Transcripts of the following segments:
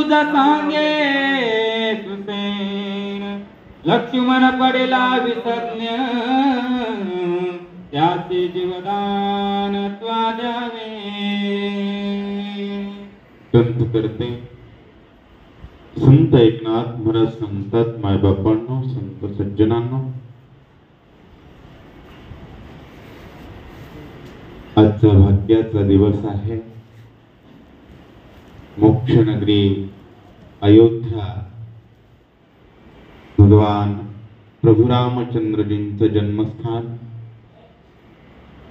तुझ सांगे सुसेन लक्ष्मण पडेला विसज्ञ त्याचे जीवदान त्वा द्यावे. ग्रंथ करते संत एकनाथ महाराज सांगतात, मायबापांनो, संत सज्जनांनो, आजचा भाग्याचा दिवस आहे. मोक्षनगरी अयोध्या भगवान प्रभू रामचंद्रजींचं जन्मस्थान,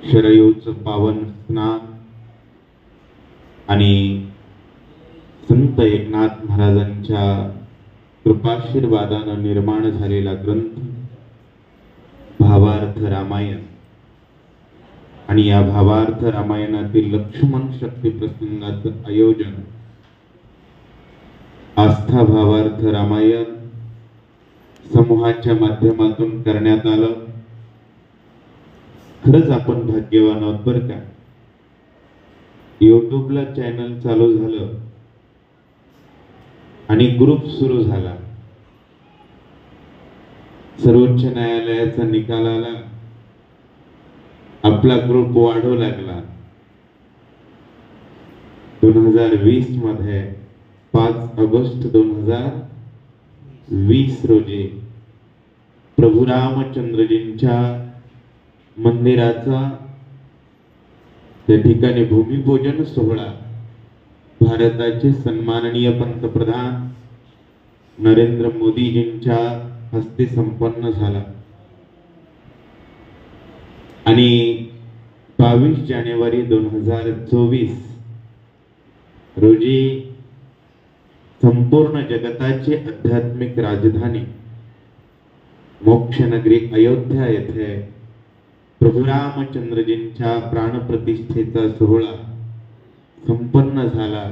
शरयूचं पावन स्नान आणि संत एकनाथ महाराजांच्या कृपाशीर्वादानं निर्माण झालेला ग्रंथ भावार्थ रामायण. आणि या भावार्थ रामायणातील लक्ष्मण शक्ती प्रसंगाचं आयोजन आस्था भावार्थ रामायण समूहाच्या माध्यमातून करण्यात आलं. खरंच आपण भाग्यवान आहोत बरं का. युट्यूबला चॅनल चालू झालं आणि ग्रुप सुरू झाला. सर्वोच्च न्यायालयाचा निकाल आला, आपला ग्रुप वाढू लागला. 2020 मध्ये 5 ऑगस्ट 2020 रोजी प्रभू रामचंद्रजींच्या मंदिराचा त्या ठिकाणी भूमिपूजन सोहळा भारताचे सन्माननीय पंतप्रधान नरेंद्र मोदीजींच्या हस्ते संपन्न झाला. आणि 22 जानेवारी 2024 रोजी संपूर्ण जगताची आध्यात्मिक राजधानी मोक्षनगरी अयोध्या येथे प्रभू रामचंद्रजींच्या प्राणप्रतिष्ठेचा सोहळा संपन्न झाला.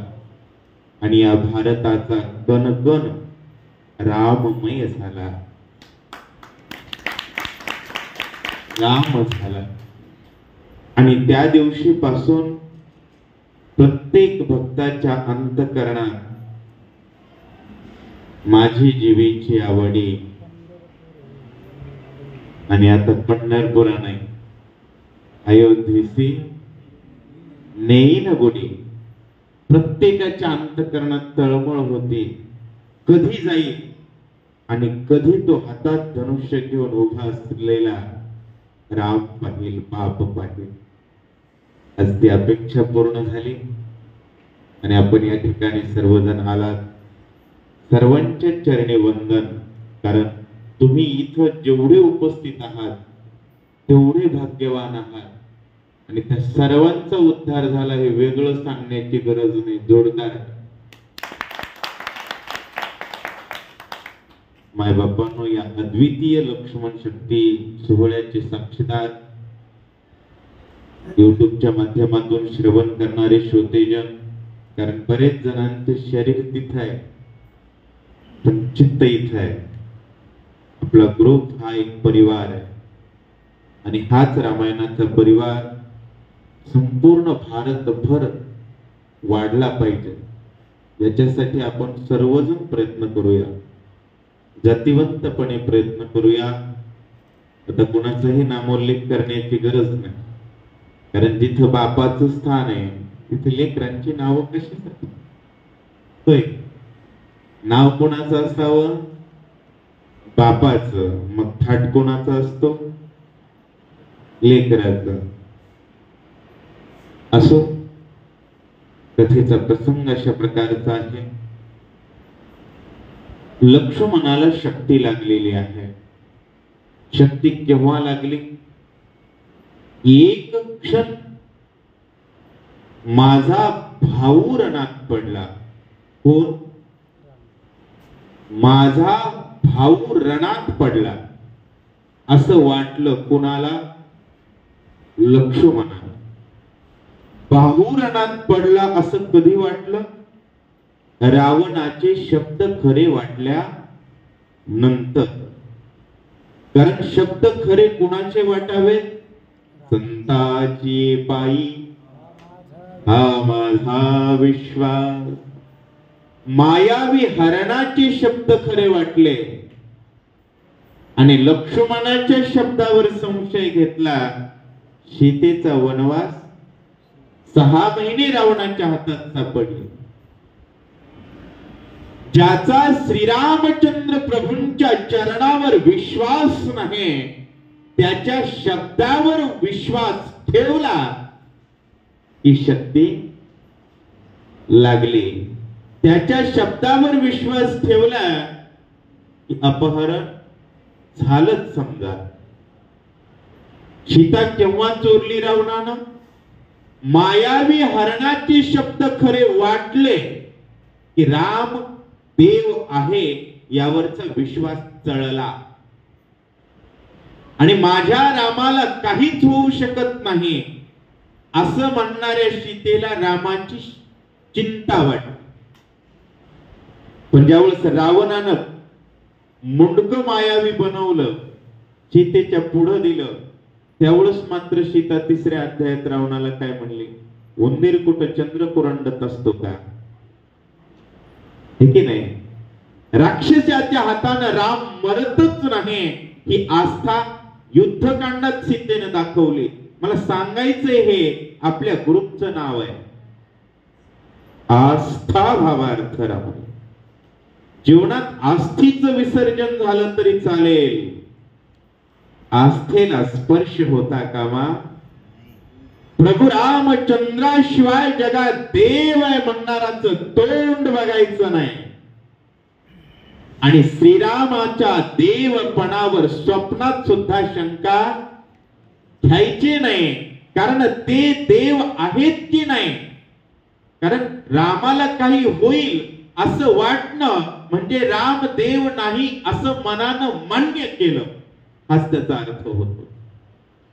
आणि या भारताचा कणकण राममय झाला, राम झाला. आणि त्या दिवशीपासून प्रत्येक भक्ताच्या अंतःकरणात माझी जीवीची आवडी. आणि आता पंढरपुरा नाही, अयोध्येसी नेईन गोडी. प्रत्येकाच्या अंतःकरणात तळमळ होती, कधी जाईल आणि कधी तो हातात धनुष्य घेऊन उभा असलेला राम पाहिल, बाप पाहिल. आज ती अपेक्षा पूर्ण झाली आणि आपण या ठिकाणी सर्वजण आलात. सर्वांच्या चरणी वंदन. कारण तुम्ही इथं जेवढे उपस्थित आहात तेवढे भाग्यवान आहात. आणि त्या सर्वांचा उद्धार झाला हे वेगळं सांगण्याची गरज नाही, जोरदार. मायबापांनो, या अद्वितीय लक्ष्मण शक्ती सोहळ्याचे साक्षीदार युट्यूबच्या माध्यमातून श्रवण करणारे श्रोतेजन. कारण बरेच जणांचे शरीर तिथं आहे पण चित्त इथं आहे. आपला ग्रुप हा एक परिवार आहे आणि हाच रामायणाचा परिवार संपूर्ण भारतभर वाढला पाहिजे. याच्यासाठी आपण सर्वजण प्रयत्न करूया, जातिवंतपणे प्रयत्न करूया. आता कुणाचाही नामोल्लेख करण्याची गरज नाही, कारण जिथं बापाचं स्थान आहे तिथे लेकरांची नावं कशी होय. नाव कोणाचं असावं? बापाचं. मग थाट कोणाचा असतो? लेकराचं. असो, कथेचा प्रसंग अशा प्रकारचा आहे. लक्ष्मणाला शक्ती लागलेली आहे. शक्ती केव्हा लागली? एक क्षण माझा भाऊ रणात पडला. कोण? माझा भाऊ रणात पडला असं वाटलं. कोणाला? लक्ष्मणाला. भाऊ रणात पडला असं कधी वाटलं? रावणाचे शब्द खरे वाटल्या नंतर. कारण शब्द खरे कुणाचे वाटावेत? संताची पायी हा माझा विश्वास. मायावी हरणाचे शब्द खरे वाटले आणि लक्ष्मणाच्या शब्दावर संशय घेतला. सीतेचा वनवास 6 महिने रावणाच्या हातात सापडले. ज्याचा श्रीरामचंद्र प्रभूंच्या चरणावर विश्वास नाही, त्याच्या शब्दावर विश्वास ठेवला की शक्ती लागली. त्याच्या शब्दावर विश्वास ठेवला की अपहरण झालंच. समजा सीता केव्हा चोरली रावणानं? मायावी हरणाचे शब्द खरे वाटले की राम देव आहे यावरचा विश्वास चळला आणि माझ्या रामाला काहीच होऊ शकत नाही असं म्हणणाऱ्या सीतेला रामाची चिंता वाटली. पण ज्यावेळेस रावणानं मुंडक मायावी बनवलं, सीतेच्या पुढं दिलं, त्यावेळेस मात्र सीता 3ऱ्या अध्यायात रावणाला काय म्हणली? उंदीर कुठं चंद्र कुरंडत असतो का? हे की नाही? राक्षसाच्या हातानं राम मरतच नाही ही आस्था युद्धकांडात सीतेने दाखवली. मला सांगायचंय हे आपल्या ग्रुपचं नाव आहे, आस्था भावार्थ राम. जीवनात आस्थेचं विसर्जन झालं तरी चालेल, आस्थेला स्पर्श होता कामा. प्रभू रामचंद्राशिवाय जगात देव आहे म्हणणाराचं तोंड बघायचं नाही आणि श्रीरामाच्या देवपणावर स्वप्नात सुद्धा शंका घ्यायची नाही. कारण ते देव आहेत की नाही, कारण रामाला काही होईल असं वाटणं म्हणजे राम देव नाही असं मनानं मान्य केलं, हाच त्याचा अर्थ होतो.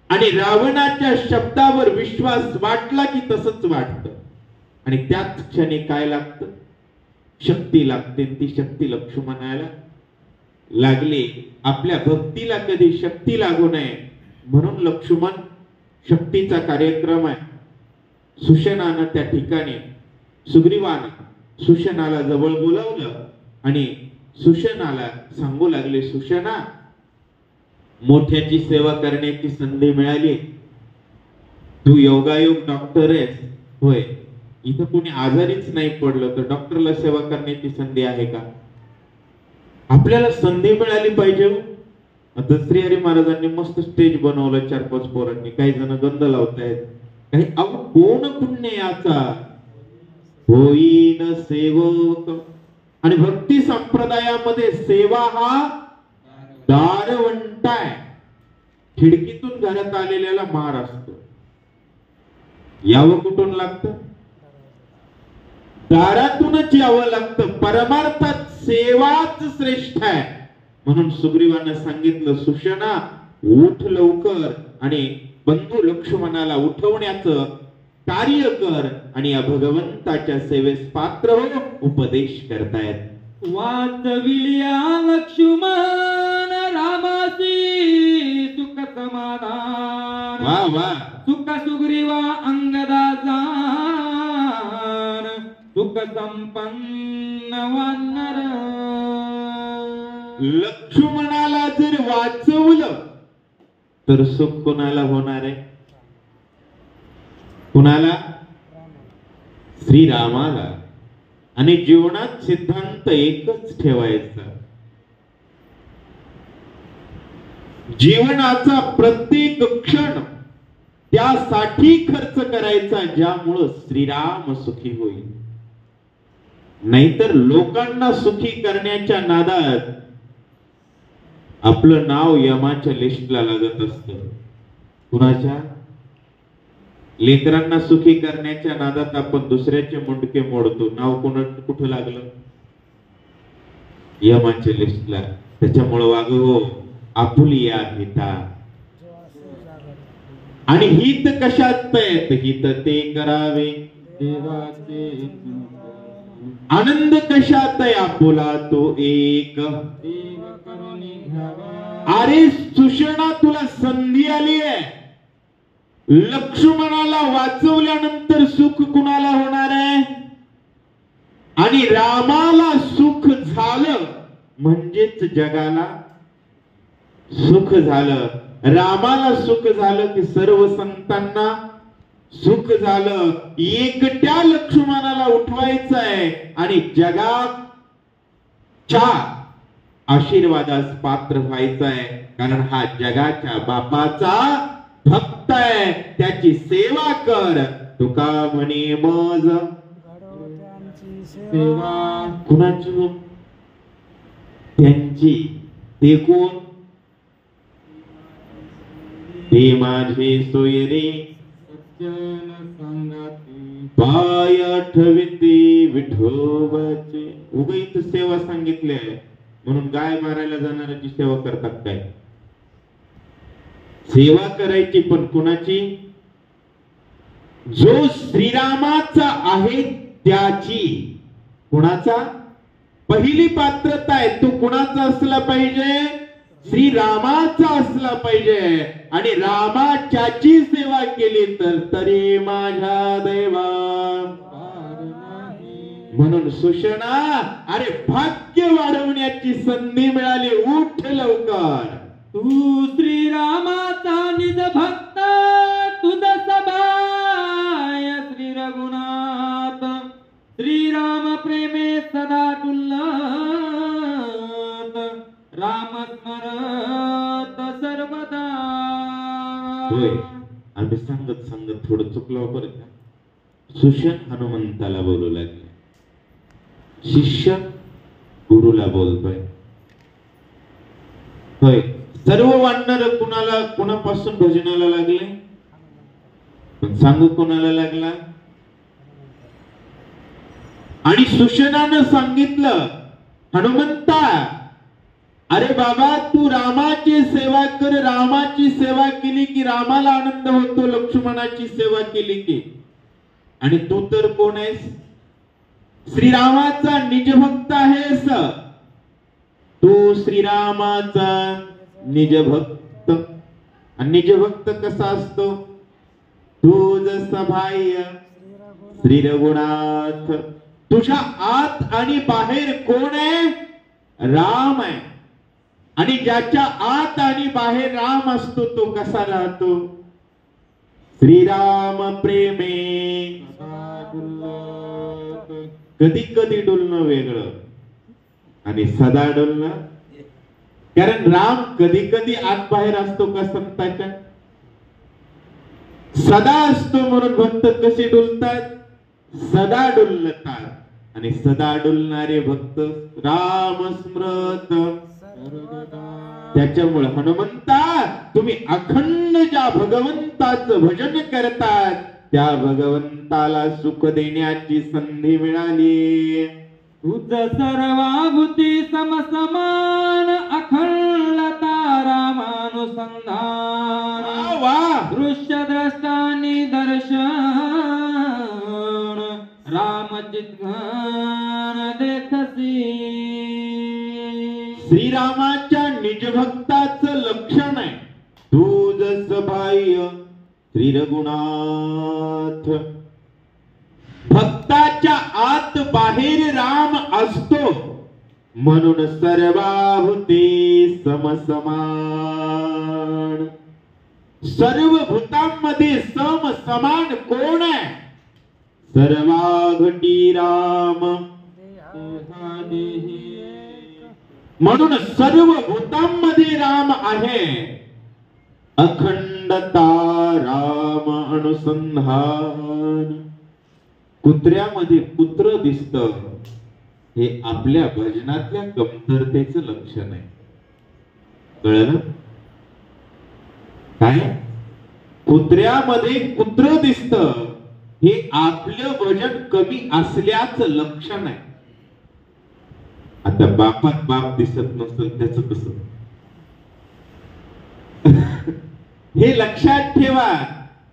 आणि रावणाच्या शब्दावर विश्वास वाटला की तसंच वाटतं आणि त्याच क्षणी काय लागतं? शक्ती लागते. ती शक्ती लक्ष्मणाला लागली. आपल्या भक्तीला कधी शक्ती लागू नये म्हणून लक्ष्मण शक्तीचा कार्यक्रम आहे. सुशेनानं त्या ठिकाणी सुग्रीवानं सुशेनाला जवळ बोलावलं आणि सुशेनाला सांगू लागले, सुशेना, मोठ्याची सेवा करण्याची संधी मिळाली. तू योगायोग डॉक्टर आहेस, होय. इथं कोणी आजारीच नाही पडलं तर डॉक्टरला सेवा करण्याची संधी आहे का? आपल्याला संधी मिळाली पाहिजे. आता श्रीहरी महाराजांनी मस्त स्टेज बनवलं 4-5 पोरांनी. काही जण गंध लावतायत, काही अहो कोण पुण्य याचा होईन सेवक. आणि भक्ती संप्रदायामध्ये सेवा हा दारवंट आहे. खिडकीतून घरात आलेल्याला मार असतो. यावं कुठून लागतं? दारातूनच यावं लागतं. परमार्थात सेवाच श्रेष्ठ आहे. म्हणून सुग्रीवानं सांगितलं, सुशेना उठ लवकर आणि बंधू लक्ष्मणाला उठवण्याचं कार्य कर आणि या भगवंताच्या सेवेस पात्र हो. उपदेश करतायत. वाचविल्या लक्ष्मण रामासी सुख समाधान. वा वा. सुख सुग्रीवा अंगदाचा सुख संपन्न वानर. लक्ष्मणाला जर वाचवलं तर सुख कोणाला होणार आहे? कुणाला? श्रीरामाला. आणि जीवनात सिद्धांत एकच ठेवायचा, जीवनाचा प्रत्येक क्षण त्यासाठी खर्च करायचा ज्यामुळं श्रीराम सुखी होईल. नाहीतर लोकांना सुखी करण्याच्या नादात आपलं नाव यमाच्या लिस्टला लागत असतं. कुणाच्या? लेकरांना सुखी करण्याच्या नादात आपण दुसऱ्याचे मुंडके मोडतो. नाव कुठं लागलं? यमाच्या लिस्टला. त्याच्यामुळे वागो आपुलिया हिता. आणि हित कशात आहेत? हित ते करावे देवाचे. आनंद कशात आहे? आपुला तो एक. अरे सुशेना, तुला संधी आली आहे. लक्ष्मणाला वाचवल्यानंतर सुख कुणाला होणार आहे? आणि रामाला सुख झालं म्हणजेच जगाला सुख झालं. रामाला सुख झालं की सर्व संतांना सुख झालं. एकट्या लक्ष्मणाला उठवायचं आहे आणि जगाच्या आशीर्वादास पात्र व्हायचं आहे. कारण हा जगाच्या बापाचा भक्त आहे. त्याची सेवा कर. तुका म्हणे मज सेवा कुणाची हो? त्यांची. ते कोण? ते माझे सोयरे सज्जन संगती पाय आठविते विठोबाचे. उगीच सेवा सांगितली आहे म्हणून गाय मारायला जाणाऱ्याची सेवा करतात काय? सेवा करायची पण कुणाची? जो श्रीरामाचा आहे त्याची. कुणाचा? पहिली पात्रता आहे तो कुणाचा असला पाहिजे? श्रीरामाचा असला पाहिजे. आणि रामाच्याची सेवा केली तर तरी माझ्या देवा. म्हणून सुषणा, अरे भाग्य वाढवण्याची संधी मिळाली. उठ लवकर. तू श्रीरामाचा निज भक्त तुझ सभाय श्री रघुनाथ. श्रीराम प्रेमे सदा तुल्लत. राम स्मरत सर्वदा. होय, आम्ही सांगत सांगत थोडं चुकलो बरं का. सुषण हनुमंताला बोलू लागले. शिष्य गुरुला बोलतोय. होय, सर्व वानर कुणाला कुणापासून भजनाला लागले? पण सांगू कोणाला लागला? आणि सुषणानं सांगितलं, हनुमंता अरे बाबा तू रामाची सेवा कर. रामाची सेवा केली की रामाला आनंद होतो. लक्ष्मणाची सेवा केली की. आणि तू तर कोण आहेस? श्रीरामाचा निजभक्त आहेस. तू श्रीरामाचा निजभक्त. आणि निजभक्त कसा असतो? तू जसा बाह्य श्री रघुनाथ. तुझ्या आत आणि बाहेर कोण आहे? राम आहे. आणि ज्याच्या आत आणि बाहेर राम असतो तो कसा राहतो? श्रीराम प्रेमे कधी कधी डुलणं वेगळं आणि सदा डुलणं. कारण राम कधी कधी आत बाहेर असतो का संतांच्या? सदा असतो. म्हणून भक्त कसे डुलतात? सदा डुलतात. आणि सदा डुलणारे भक्त राम स्मृत. त्याच्यामुळे हनुमंता तुम्ही अखंड ज्या भगवंताचं भजन करतात त्या भगवंताला सुख देण्याची संधी मिळाली. तुझ सर्वाभूती समसमान अखंडता रामानुसंधान. दृश्य द्रष्टानी दर्शन रामचित्तघन देखसी. श्रीरामाच्या निजभक्ताचं लक्षण आहे तू जस बाह्य श्री रघुनाथ. भक्ताच्या आत बाहेर राम असतो म्हणून सर्वाभूते समसमान. सर्व भूतांमध्ये सम समान कोण आहे? सर्वाघटी राम. म्हणून सर्व भूतांमध्ये राम आहे. अखंडता राम अनुसंधान. कुत्र्यामध्ये कुत्र दिसत हे आपल्या भजनातल्या कमतरतेचं लक्षण आहे. कळलं काय? कुत्र्यामध्ये कुत्र दिसत हे आपलं भजन कमी असल्याचं लक्षण आहे. आता बापात बाप दिसत नसतं त्याच कसं? हे लक्षात ठेवा.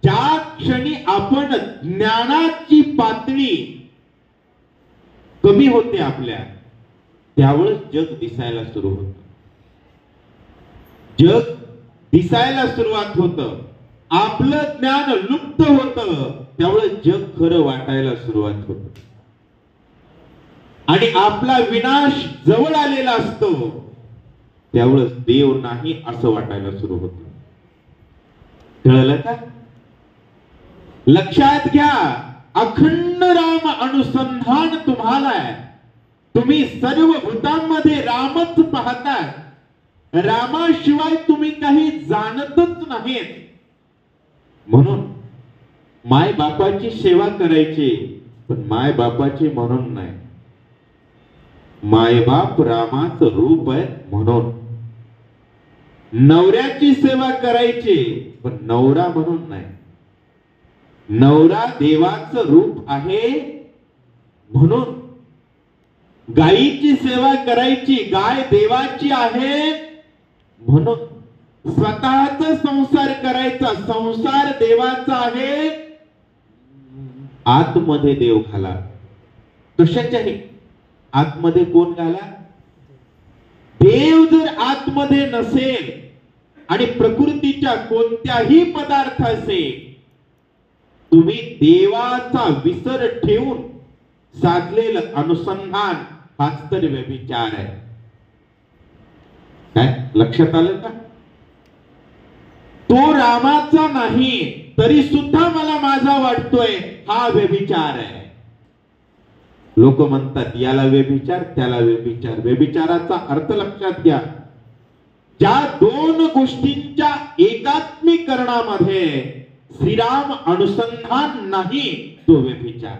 ज्या क्षणी आपण ज्ञानाची पातळी कमी होते आपल्या त्यावेळेस जग दिसायला सुरू होत. जग दिसायला सुरुवात होत. आपलं ज्ञान लुप्त होत त्यावेळेस जग खरं वाटायला सुरुवात होत. आणि आपला विनाश जवळ आलेला असतो त्यावेळेस देव नाही असं वाटायला सुरू होतं. कळलं का? लक्षात घ्या, अखंड राम अनुसंधान तुम्हाला आहे. तुम्ही सर्व भूतांमध्ये रामच पाहताय. रामाशिवाय तुम्ही काही जाणतच नाहीत. म्हणून माय बापाची सेवा करायची, पण माय बापाची म्हणून नाही. मायबाप रामाचं रूप आहे म्हणून. नवऱ्याची सेवा करायची, पण नवरा म्हणून नाही. नवरा देवाचं रूप आहे म्हणून. गायीची सेवा करायची, गाय देवाची आहे म्हणून. स्वतःचा संसार करायचा, संसार देवाचा आहे. आतमध्ये देव घाला. कशाच्याही आतमध्ये कोण घाला? देव जर आतमध्ये नसेल आणि प्रकृतीच्या कोणत्याही पदार्थ असेल, तुम्ही देवाचा विसर ठेवून साधलेलं अनुसंधान हाच तर व्यभिचार आहे. काय लक्षात आलं का? तो रामाचा नाही तरी सुद्धा मला माझा वाटतोय, हा व्यभिचार आहे. लोक म्हणतात याला व्यभिचार, त्याला व्यभिचार. व्यभिचाराचा अर्थ लक्षात घ्या. ज्या दोन गोष्टींच्या एकात्मीकरणामध्ये श्रीराम अनुसंधान नाही, तो व्यभिचार.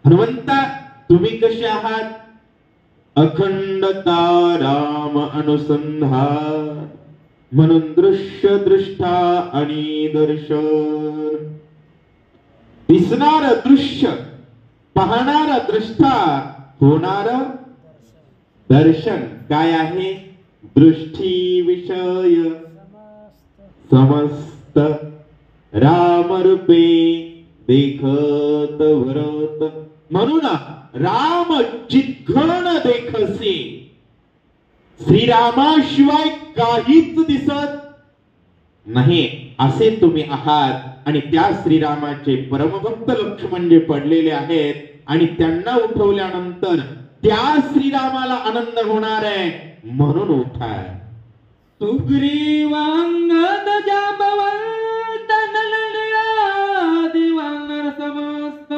हनुमंता तुम्ही कसे आहात? अखंडता राम अनुसंधान, म्हणून दृश्य दृष्टा आणि दर्शन. दिसणार दृश्य, पाहणारा दृष्टा, होणार दर्शन. काय आहे? दृष्टी विषय समस्त राम रूपे देखत भरत. म्हणून राम चित्खण देखसे. श्रीरामाशिवाय काहीच दिसत नाही असे तुम्ही आहात. आणि त्या श्रीरामाचे परमभक्त लक्ष्मण जे पडलेले आहेत आणि त्यांना उठवल्यानंतर त्या श्रीरामाला आनंद होणार आहे म्हणून उठाय. सुग्रीवांगद जांबवंत नलनीळा दिवांगर समस्त,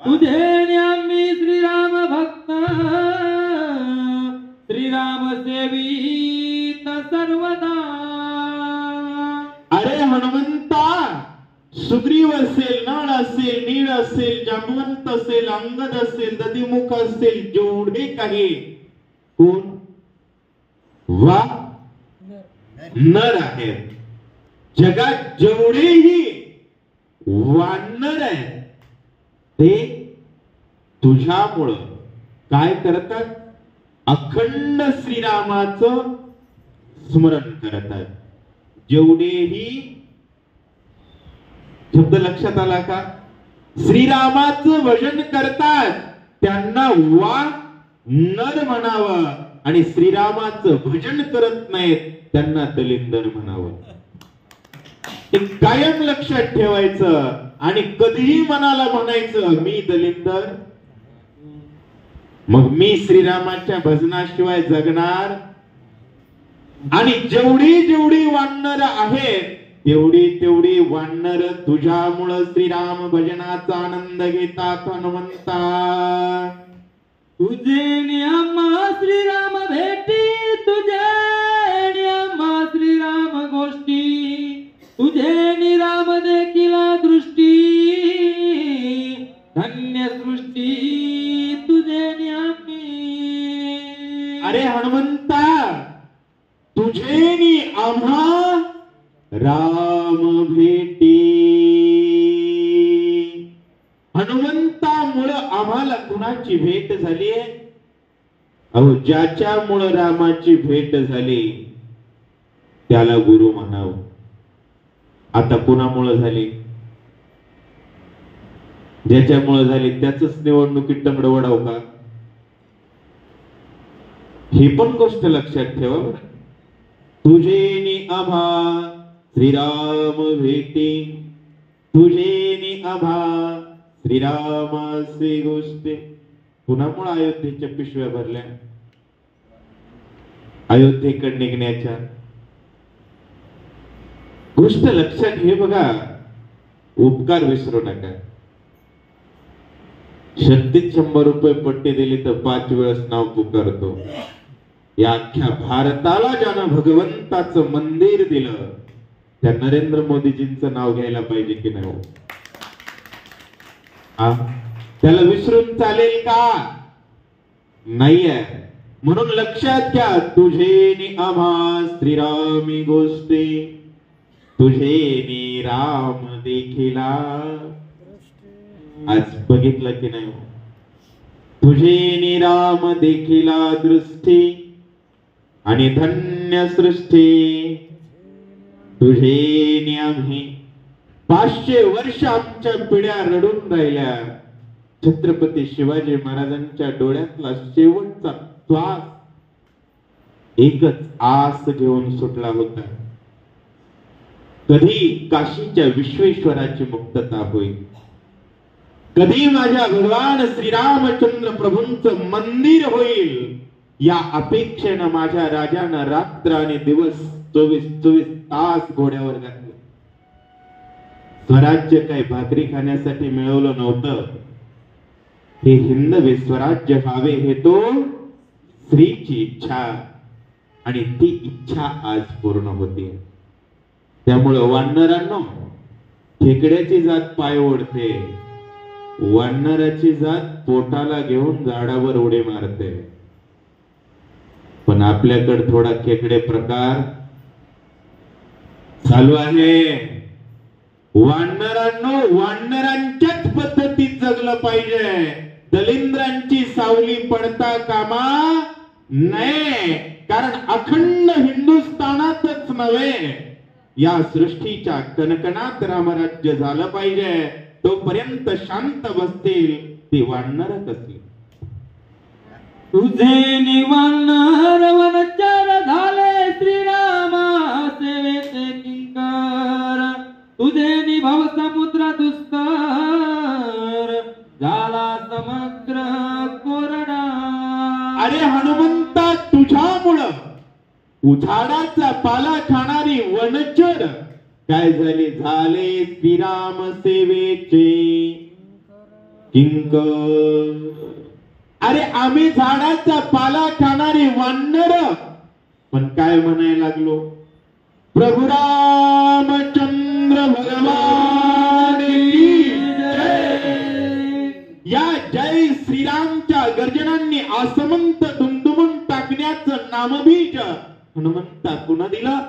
तुझे आम्ही श्रीराम भक्त, श्रीराम सेवित सर्वदा. अरे हनुमंता, सुग्रीव असेल, नळ असेल, नीळ असेल, जांबवंत असेल, अंगद असेल, दधिमुख असेल, जेवढे काही कोण वा नर आहेत, जगात जेवढेही वानर आहेत, ते तुझ्यामुळं काय करतात? अखंड श्रीरामाचं स्मरण करतात. जेवढेही शब्द लक्षात आला का? श्रीरामाचं भजन करतात त्यांना वा नर म्हणावं, आणि श्रीरामाचं भजन करत नाहीत त्यांना दलिंदर म्हणावं. हे कायम लक्षात ठेवायचं. आणि कधीही मनाला म्हणायचं मी दलिंदर, मग मी श्रीरामाच्या भजनाशिवाय जगणार. आणि जेवढी जेवढी वानर आहेत तेवढी तेवढी वानर तुझ्यामुळं श्रीराम भजनाचा आनंद घेतात. हनुमंता, तुझे नियमा श्रीराम भेटी, तुझे नियमा श्रीराम गोष्टी, तुझे निराम देखील दृष्टी, धन्य सृष्टी तुझे नियमी. अरे हनुमंता, तुझे नि आम्हा राम भेटी. हनुमंतामुळं आम्हाला कुणाची भेट झाली आहे? अहो, ज्याच्यामुळं रामाची भेट झाली त्याला गुरु म्हणावं. आता कुणामुळं झाली? ज्याच्यामुळं झाली त्याच निवडणुकीत टंगड वडाव का? ही पण गोष्ट लक्षात ठेवा. तुझे नि आम्हा श्रीराम भेटी, तुझे नि आम्हा श्रीरामाचे गोष्टी. कुणामुळे अयोध्येच्या पिशव्या भरल्या? अयोध्येकडे निघण्याच्या. गोष्ट लक्षात घे बघा, उपकार विसरू नका. शक्तीत 100 रुपये पट्टी दिली तर 5 वेळेस नाव पुकारतो. या अख्ख्या भारताला ज्यानं भगवंताचं मंदिर दिलं त्या नरेंद्र मोदीजींचं नाव घ्यायला पाहिजे की नाही? त्याला विसरून चालेल का? नाहीये. म्हणून लक्षात घ्या, तुझे नि आम्हा श्रीरामी गोष्टी, तुझे नि राम देखिला. आज बघितलं की नाही? तुझे नि राम देखिला दृष्टी आणि धन्य सृष्टी, तुझे नि आम्ही. 500 वर्ष आमच्या पिढ्या रडून राहिल्या. छत्रपती शिवाजी महाराजांच्या डोळ्यातला शेवटचा श्वास एकच आस घेऊन सुटला होता, कधी काशीच्या विश्वेश्वराची मुक्तता होईल, कधी माझ्या भगवान श्रीरामचंद्र प्रभूंचं मंदिर होईल. या अपेक्षेनं माझ्या राजानं रात्र आणि दिवस 24 तास घोड्यावर घातले. स्वराज्य काय भाकरी खाण्यासाठी मिळवलं नव्हतं. हे हिंदवी स्वराज्य व्हावे हे तो स्त्रीची इच्छा, आणि ती इच्छा आज पूर्ण होती. त्यामुळं वानरांनो, खेकड्याची जात पाय ओढते, वानराची जात पोटाला घेऊन झाडावर उडी मारते. पण आपल्याकडे थोडा खेकडे प्रकार चालू आहे. वानरांनो, वानरांच्याच पद्धतीत जगलं पाहिजे. दलिंद्रांची सावली पडता कामा नये. कारण अखंड हिंदुस्थानातच नव्हे, या सृष्टीच्या कणकणात रामराज्य झालं पाहिजे. तोपर्यंत शांत बसतील ती वानर कसली. तुझे निवानर वनचर झाले श्रीरामा सेवेचे किंकर, तुझे निभव समुद्र दुस्तर झाला समुद्र कोरडा. अरे हनुमंता, तुझ्यामुळं उझाडाचा पाला खाणारी वनचर काय झाले? झाले श्रीराम सेवेचे किंकर. अरे आम्ही झाडाचा पाला खाणारी वानर, पण काय म्हणायला लागलो? प्रभू रामचंद्र भगवान की जय. या जय श्रीरामच्या गर्जनांनी आसमंत दुमदुमून टाकण्याचं नामबीज हनुमंता कुणा दिलं?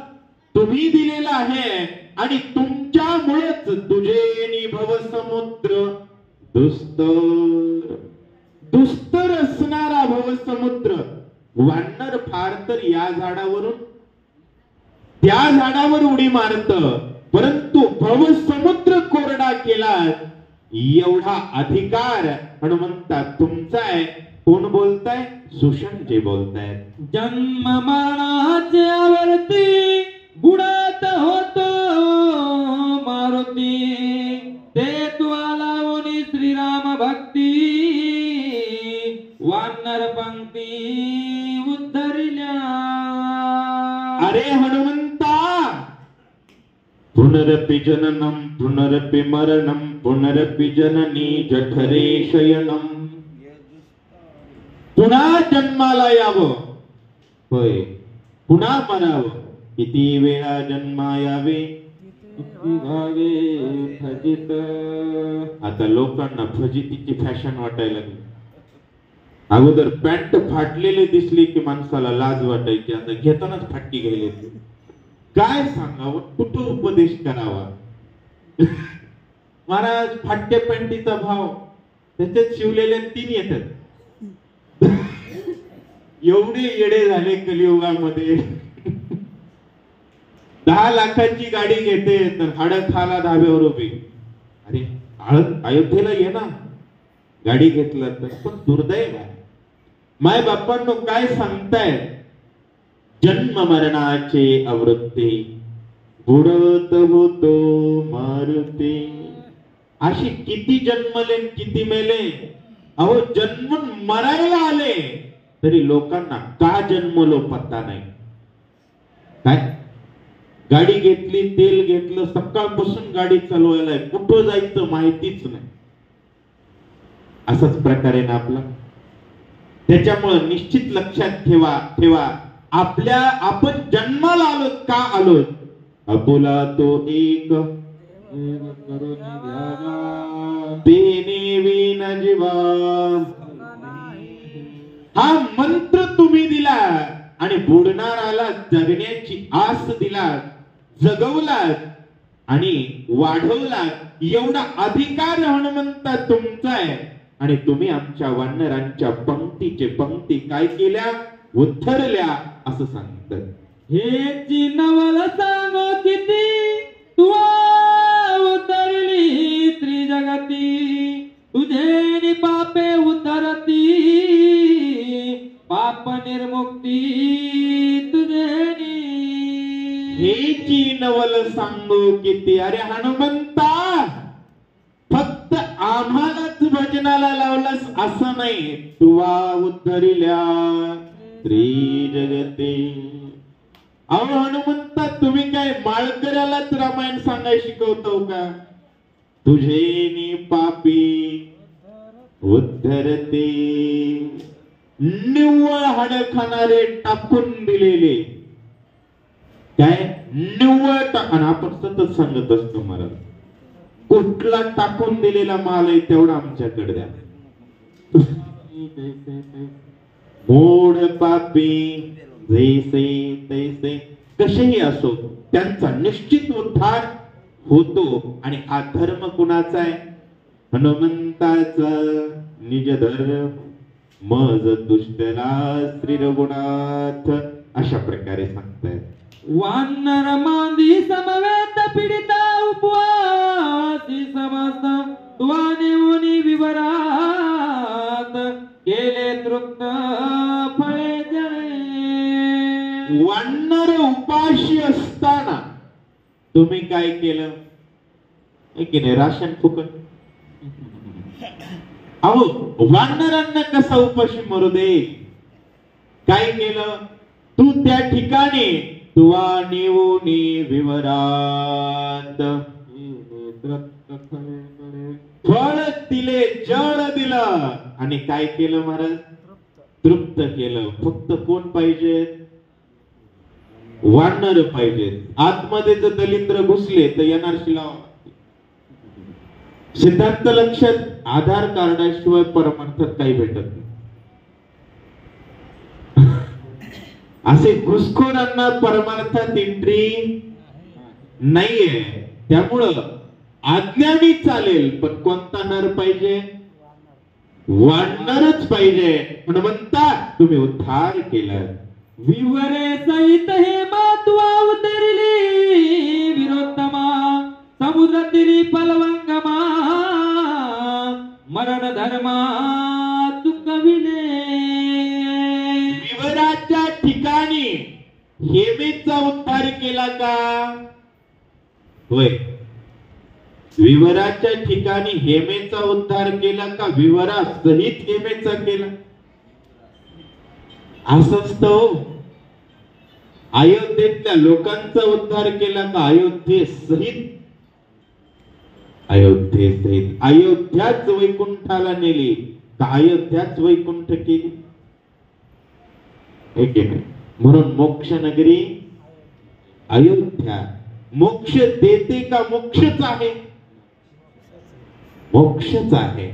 तुम्ही दिलेलं आहे. आणि तुमच्यामुळेच तुझे निभव समुद्र दुस्तर, दुस्तर असणारा भवसमुद्र. वानर फार तर या झाडावरून त्या झाडावर उडी मारत, परंतु भवसमुद्र कोरडा केला. एवढा अधिकार हनुमंता तुमचा आहे. कोण बोलताय? सुषणजी बोलताय. जन्म मरणाच्या वरती बुडात होतो मारुती, ते तुला ओनी श्रीराम भक्ती, वानर पंक्ती उद्धरिल्या. अरे हनुमंता, पुनरपि जननम पुनरपि मरणम पुनरपि जननी जठरे शयनम. पुन्हा जन्माला यावं, होय पुन्हा मरावं. किती वेळा जन्मा यावे, घावे फजित. आता लोकांना फजितीची फॅशन वाटायला लागली. अगोदर पॅन्ट फाटलेली दिसली की माणसाला लाज वाटायची, आता घेतानाच फाटकी घ्यायला. काय सांगावं, कुठं उपदेश करावा? महाराज, फाटक्या पॅन्टीचा भाव, त्याच्यात शिवलेल्या 3 येतात. एवढे येडे झाले कलियुगामध्ये. 10 लाखाची गाडी घेते तर हाडखाला धाब्यावर उभी. अरे अयोध्येला ये ना, गाडी घेतला तर. पण दुर्दैव आहे, माय बापांनो काय सांगताय? जन्म मरणाचे आवृत्ती बुडत होतो मारुती. अशी किती जन्मले किती मेले, अहो जन्मून मरायला आले तरी लोकांना का जन्मलो पत्ता नाही. काय गाडी घेतली, तेल घेतलं, सकाळपासून गाडी चालवायला, कुठं जायचं माहितीच नाही. असाच प्रकारे ना आपला. त्याच्यामुळे निश्चित लक्षात ठेवा आपण जन्माला आलो का आलो. आपुला तो एक तेने विन जीवा, हा मंत्र तुम्ही दिला आणि बुडणाराला जगण्याची आस दिला, जगवलात आणि वाढवलात. एवढा अधिकार हनुमंता तुमचा आहे आणि तुम्ही आमच्या वानरांच्या पंक्तीचे पंक्ती काय केल्या, उद्धरल्या असं सांगतात. हे नवल सांगो किती तू उतरली त्रिजगती, तुझे पापे उतरती, पाप निर्मुक्ती तुझे. हेची नवल सांगो किती. अरे हनुमंता फक्त आम्हालाच भजनाला लावलास असं नाही, तुवा उद्धरिल्या त्रिजगती. अहो हनुमंता तुम्ही काय माळकऱ्यालाच रामायण सांगायला शिकवतो का. तुझे नि पापी उद्धरते, निव्वळ हाड खाणारे टाकून दिलेले, काय निव्वळ टाकून. आपण सतत सांगत असतो महाराज, कुठला टाकून दिलेला माल आहे तेवढा आमच्याकडे द्या. मूढ पापी जैसे तैसे, कसेही असो त्यांचा निश्चित उद्धार होतो. आणि हा धर्म कुणाचा आहे, हनुमंताचा. निज धर्म मज दुष्टला श्री रघुनाथ, अशा प्रकारे सांगतायत. वानर मांदी समवेत पीडिता उपवासी समस्त, तुवाने मुनी विवरात केले तृप्त फळे जळे. वानर उपाशी असताना तुम्ही काय केलं की नाही, राशन फुकट. अहो वानरांना कसा उपाशी मरू दे. काय केलं, तू त्या ठिकाणी तुवा निवुनी विवरात फळ दिले, जळ दिलं आणि काय केलं महाराज, तृप्त केलं. फक्त कोण पाहिजे, वानर पाहिजे. आतमध्ये जर दलिंद्र घुसले तर येणार शिलाव. सिद्धांत लक्षात, आधार कार्डाशिवाय परमार्थात काही भेटत नाही. असे घुसखोरांना परमार्थात एंट्री नाहीये. त्यामुळं आज्ञानी चालेल पण कोणता नर पाहिजे, वानरच पाहिजे. हनुमंता तुम्ही उद्धार केला. विवरे सहित हे मातुआ उतरली विरोत्तमा, समुद्र तिरी पलवंगमा, मरण धर्मा चुकविले. विवराच्या ठिकाणी हेमेचा उद्धार केला का, होय. विवराच्या ठिकाणी हेमेचा उद्धार केला का, विवरा सहित हेमेचा केला. असंच तो अयोध्येतल्या लोकांचा उद्धार केला का, अयोध्येसहित. अयोध्याच वैकुंठाला नेली का, अयोध्याच वैकुंठ केली. म्हणून मोक्ष नगरी अयोध्या. मोक्ष देते का, मोक्षच आहे, मोक्षच आहे.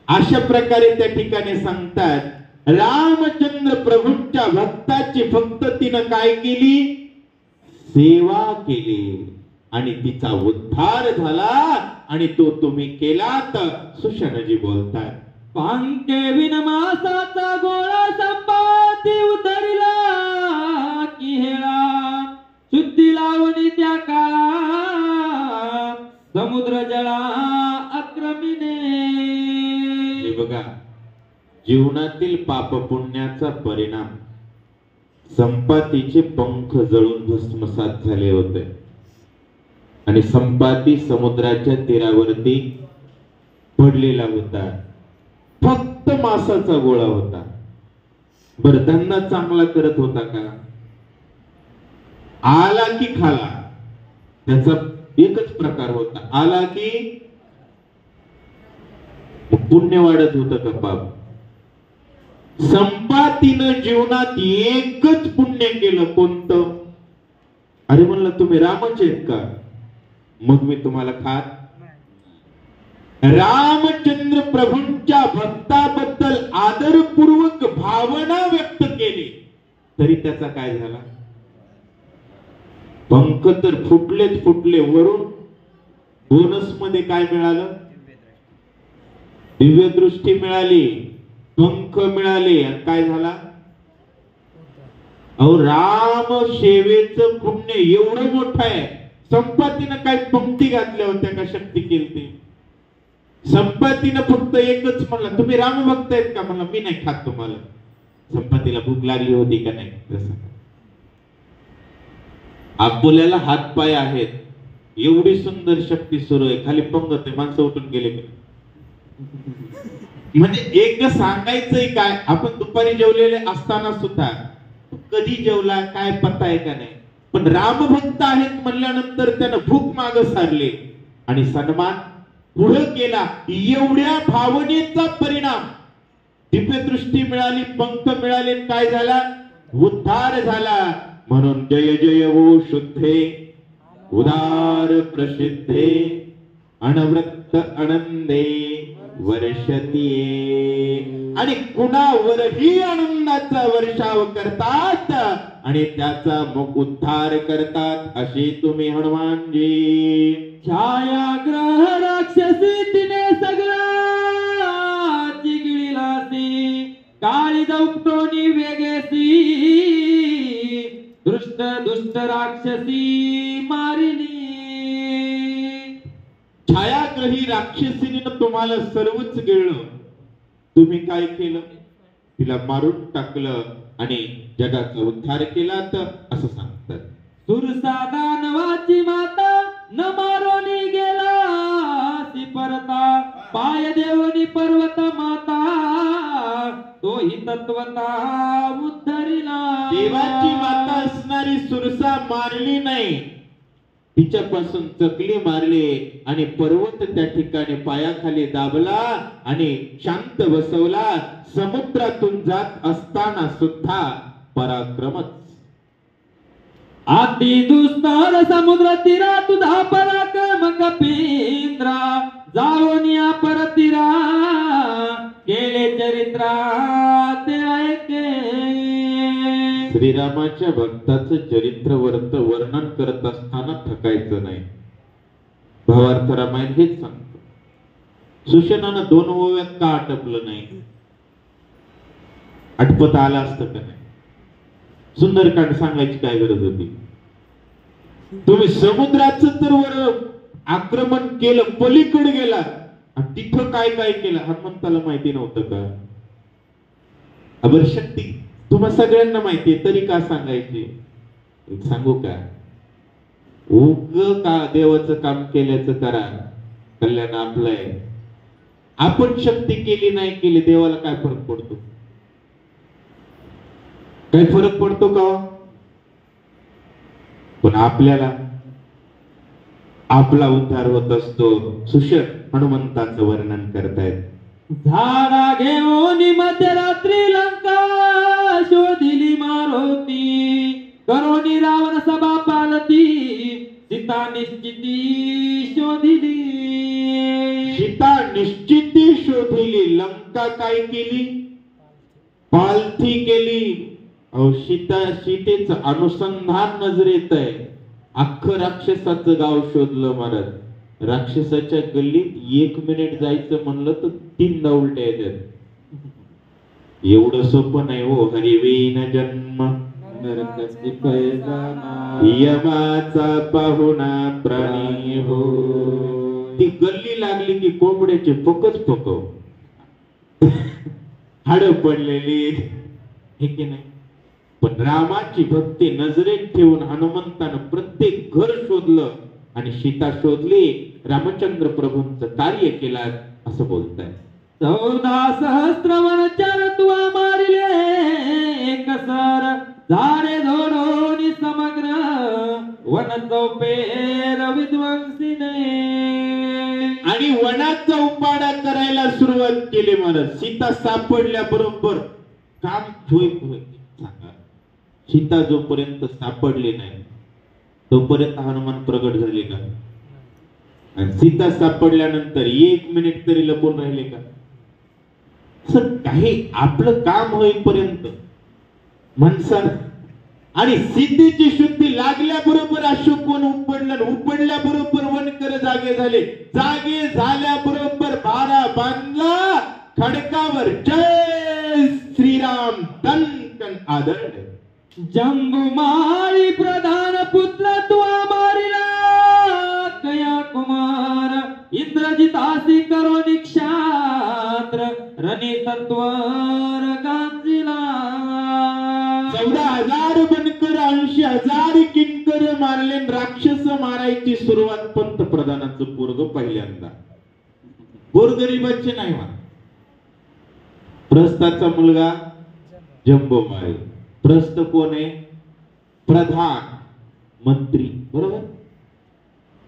अशा प्रकारे त्या ठिकाणी सांगतात. रामचंद्र प्रभूंच्या भक्ताची फक्त तिनं काय केली, सेवा केली आणि तिचा उद्धार झाला. आणि तो तुम्ही केलात. सुशनजी बोलतात, पांके विनमासाचा गोळा संपाती उतरला की हेळा, शुद्धी लावणी त्या काळा, समुद्र जळा अक्रमिने. हे बघा, जीवनातील पाप पुण्याचा परिणाम, संपातीचे पंख जळून भस्मसात झाले होते आणि संपाती समुद्राच्या तीरावरती पडलेला होता. फक्त मांसाचा गोळा होता. बरं, धंदा चांगला करत होता का? आला की खाला, त्याचा एकच प्रकार होता. आला की पुण्य वाढत होतं का पाप? संपातीनं जीवनात एकच पुण्य केलं. कोणतं? अरे म्हणलं तुम्ही रामच आहेत का? मग मी तुम्हाला खात. रामचंद्र प्रभूंच्या भक्ताबद्दल आदरपूर्वक भावना व्यक्त केली तरी त्याचा काय झाला? पंख तर फुटलेच फुटले. वरून बोनस मध्ये काय मिळालं? दिव्य दृष्टी मिळाली, पंख मिळाले. आणि काय झाला? अहो, राम सेवेचं पुण्य एवढं मोठं आहे. संपत्तीनं काय पंक्ती घातल्या होत्या का? शक्ती केली. संपत्तीनं फक्त एकच म्हणलं, तुम्ही राम भक्त आहेत का? म्हणलं मी नाही खात तुम्हाला. संपत्तीला भूक लागली होती का नाही? तसं अकोल्याला हात पाय आहेत, एवढी सुंदर शक्ती सुरू आहे, खाली पंगत आहे, माणसं उठून गेले. म्हणजे एक सांगायचंय काय, आपण दुपारी जेवलेले असताना सुद्धा कधी जेवला काय पत्ता आहे का नाही. पण रामभक्त आहेत म्हणल्यानंतर त्यानं भूक माग सारले आणि सन्मान पुढे केला. एवढ्या भावनेचा परिणाम, दिव्यदृष्टी मिळाली, पंख मिळाले, काय झाला? उद्धार झाला. म्हणून जय जय वो शुद्धे उदार प्रसिद्धे अनवृत्त आनंदे वर्षती. आणि कुणावरही आनंदाचा वर्षाव करतात आणि त्याचा मग उद्धार करतात. अशी तुम्ही हनुमानजी. छायाग्रह राक्षसी तिने सगळा चिगिळीलासी, काळी दौपटोनी वेगेसी, दुष्ट दुष्ट राक्षसी मारिली. छायाग्रही राक्षसीने तुम्हाला सर्वच गिळलं. तुम्ही काय केलं? तिला मारून टाकलं आणि जगाचा उद्धार केला. तर असं सांगतात, सुरसा दानवाची माता न मारोनी गेला सी परता, पाय देवनी पर्वत माता तोही तत्वता उद्धरिला. देवाची माता असणारी सुरसा मारली नाही, तिच्यापासून चकली मारली आणि पर्वत त्या ठिकाणी पायाखाली दाबला आणि शांत बसवला. समुद्रातून जात असताना सुद्धा पराक्रमच. अति दुस्तर समुद्र तीरा तुझा पराक्रम कपींद्रा, जावनिया परतीरा केले चरित्रा ते ऐके. श्रीरामाच्या भक्ताचं चरित्र वर्णन करत असताना थकायचं नाही. भावार्थ रामायण हेच सांगतो. सुशेनानं 2 ओव्यात का आटपलं नाही? आटपत आलं असतं का नाही? सुंदरकांड सांगायची काय गरज होती? तुम्ही समुद्राचं तर वर आक्रमण केलं, पलीकडे गेला आणि तिथं काय काय केलं हनुमंताला माहिती नव्हतं का? अबर शक्ती तुम्हा सगळ्यांना माहितीये तरी का सांगायची? एक सांगू का? उग का देवाचं काम केल्याचं करा, कल्याण आपलंय. आपण शक्ती केली नाही केली, देवाला काय फरक पडतो? काही फरक पडतो का? पण आपल्याला आपला उद्धार होत असतो. सुषेण हनुमंताचं वर्णन करतायत. झाडा घेऊन मध्यरात्री लंका शोधिली मारुती, करोनी रावण सभा पालती, सीता निश्चिती शोधिली. सीता निश्चिती शोधिली. लंका काय केली? पालथी केली. सीतेचं अनुसंधान नजरेत आहे. अख्खं राक्षसाचं गाव शोधलं महाराज. राक्षसाच्या गल्लीत 1 मिनिट जायचं म्हणलं तर 3 उलट्या येतात. एवढं सोपं नाही हो. हरिवीन जन्म यमाचा पाहुणा प्राणी हो. ती गल्ली लागली की कोंबड्याचे पकच पकव, हाड पडलेली हे की नाही. पण रामाची भक्ती नजरेत ठेवून हनुमंतानं प्रत्येक घर शोधलं आणि सीता शोधली. रामचंद्र प्रभूंचं कार्य केलं असं बोलताय. 14 सहस्त्रवन चर तुआ मारिले एक सर झाडे झोडोनी समग्र वन चौपेर विध्वंसीने. आणि वनाचा उपाडा करायला सुरुवात केली. महाराज सीता सापडल्या बरोबर काम सांगा. सीता जोपर्यंत सापडली नाही तोपर्यंत हनुमान प्रगट झाले का? आणि सीता सापडल्यानंतर 1 मिनिट तरी लपून राहिले का? काही आपलं काम होईपर्यंत माणसानं आणि सीतेची शुद्धी लागल्याबरोबर अशोकवन उपडल्याबरोबर वनकर जागे झाले. जागे झाल्याबरोबर भारा बांधला खडकावर जय श्रीराम दणकन आदळले. जंबुमाळी प्रधान पुत्र तुआ मारिला कया कुमार इंद्रजितासी करो निक्षात्र रणी सत्वर गांजिला. 14,000 बनकर 80,000 किंकर मारले. राक्षस मारायची सुरुवात पंतप्रधानाचं पोरग पहिल्यांदा. गोरगरिबाचे नाही मार. प्रस्थाचा मुलगा जंबुमाळी. प्रस्थ कोण आहे? प्रधान मंत्री. बरोबर.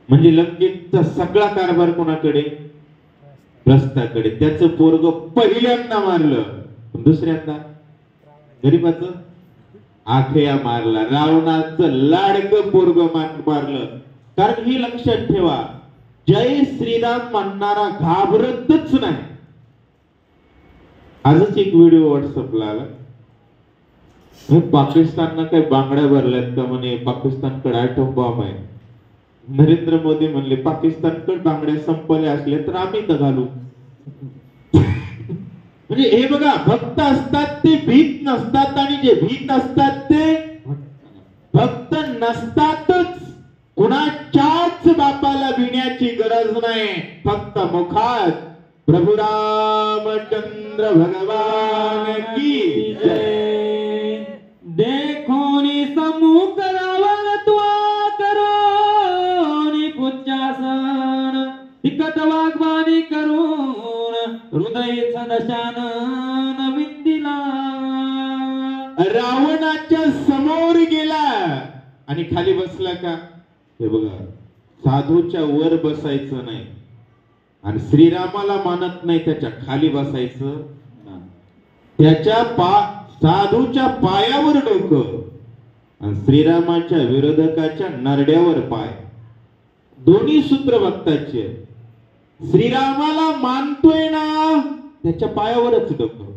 म्हणजे लंकेचा सगळा कारभार कोणाकडे? प्रस्थाकडे. त्याचं पोरग पहिल्यांदा मारलं. दुसऱ्यांदा गरीबाचं आखया मारला. रावणाचं लाडकं पोरग मारलं. कारण हे लक्षात ठेवा, जय श्रीराम म्हणणारा घाबरतच नाही. आजच एक व्हिडिओ व्हॉट्सअपला आला. पाकिस्ताननं काही बांगड्या भरल्यात का म्हणे. पाकिस्तानकडे ॲटम बॉम्ब आहे. नरेंद्र मोदी म्हणले पाकिस्तानकडे बांगड्या संपल्या असल्या तर आम्ही तर घालू. म्हणजे हे बघा, भक्त असतात ते भीत नसतात आणि जे भीत असतात ते भक्त नसतातच. कुणाच्याच बापाला भिण्याची गरज नाही. फक्त मुखात प्रभु रामचंद्र भगवान की जय. देखोनी सम्मुख रावण तुआ करोनी पुच्चासन तिकट वाग्बानी करून हृदय दशानन विंदिला. रावणाच्या समोर गेला आणि खाली बसला का? हे बघा, साधूच्या वर बसायचं नाही आणि श्रीरामाला मानत नाही त्याच्या खाली बसायचं. त्याच्या साधूच्या पायावर डोकं आणि श्रीरामाच्या विरोधकाच्या नरड्यावर पाय. दोन्ही सूत्र भक्ताचे. श्रीरामाला मानतोय ना, त्याच्या पायावरच डोकं.